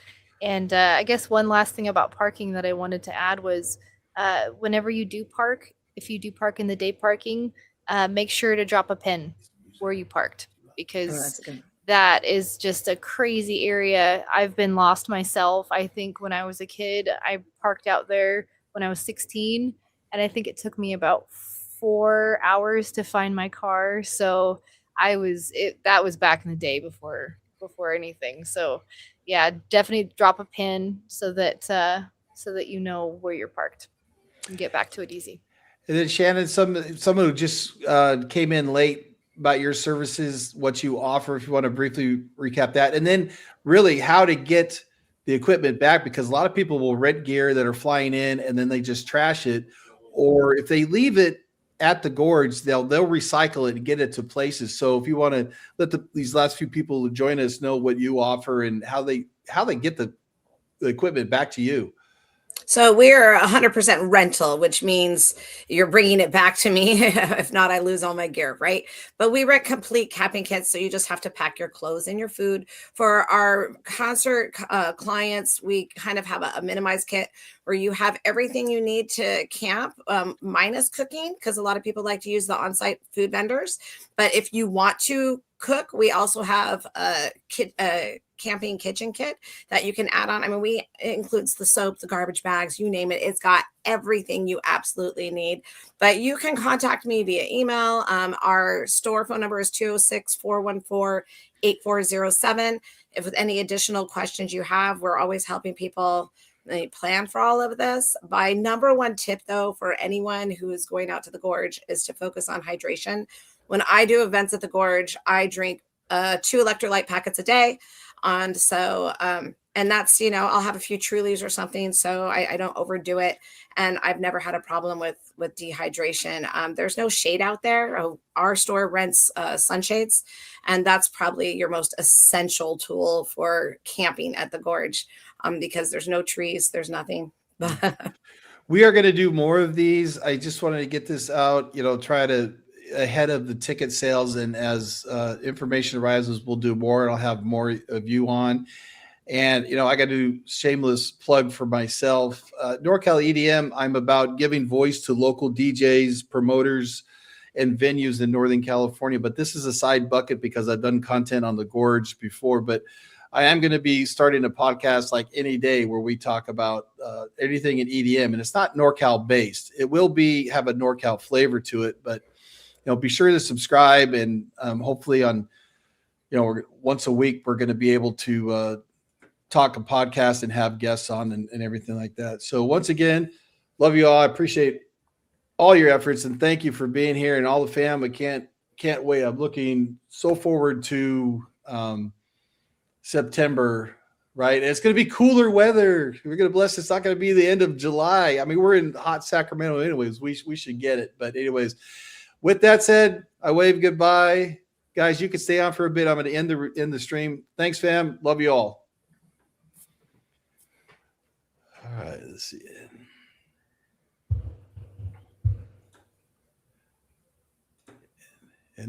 And I guess one last thing about parking that I wanted to add was whenever you do park, if you do park in the day parking, make sure to drop a pin where you parked, because that is just a crazy area. I've been lost myself. I think when I was a kid, I parked out there when I was 16, and I think it took me about 4 hours to find my car. So that was back in the day before anything. So yeah, definitely drop a pin so that you know where you're parked and get back to it easy. And then Shannon, someone who just came in late, about your services, what you offer, if you want to briefly recap that, and then really how to get the equipment back, because a lot of people will rent gear that are flying in and then they just trash it, or if they leave it at the Gorge, they'll recycle it and get it to places. So if you want to let these last few people who join us know what you offer and how they get the equipment back to you. So we're 100% rental, which means you're bringing it back to me. If not, I lose all my gear, right? But we rent complete camping kits, so you just have to pack your clothes and your food. For our concert clients, we kind of have a minimized kit where you have everything you need to camp, minus cooking, because a lot of people like to use the on-site food vendors. But if you want to cook, we also have a camping kitchen kit that you can add on. I mean, it includes the soap, the garbage bags, you name it. It's got everything you absolutely need. But you can contact me via email. Our store phone number is 206-414-8407. If with any additional questions you have, we're always helping people plan for all of this. My number one tip, though, for anyone who is going out to the Gorge is to focus on hydration. When I do events at the Gorge, I drink 2 electrolyte packets a day. And so And that's, I'll have a few Trulies or something, so I don't overdo it. And I've never had a problem with dehydration. There's no shade out there. Our store rents sunshades, and that's probably your most essential tool for camping at the gorge, because there's no trees, there's nothing. We are going to do more of these. I just wanted to get this out, try to ahead of the ticket sales. And as information arises, we'll do more, and I'll have more of you on. And, I got to do shameless plug for myself. NorCal EDM, I'm about giving voice to local DJs, promoters, and venues in Northern California. But this is a side bucket because I've done content on the Gorge before. But I am going to be starting a podcast like any day where we talk about anything in EDM. And it's not NorCal based. It will have a NorCal flavor to it. But, be sure to subscribe. And hopefully on, once a week, we're going to be able to talk a podcast and have guests on and everything like that. So once again, love you all. I appreciate all your efforts, and thank you for being here, and all the fam. I can't wait. I'm looking so forward to September, right? And it's going to be cooler weather. We're going to bless. It's not going to be the end of July. I mean, we're in hot Sacramento anyways. We should get it. But anyways, with that said, I wave goodbye. Guys, you can stay on for a bit. I'm going to end the stream. Thanks, fam. Love you all. All right, let's see.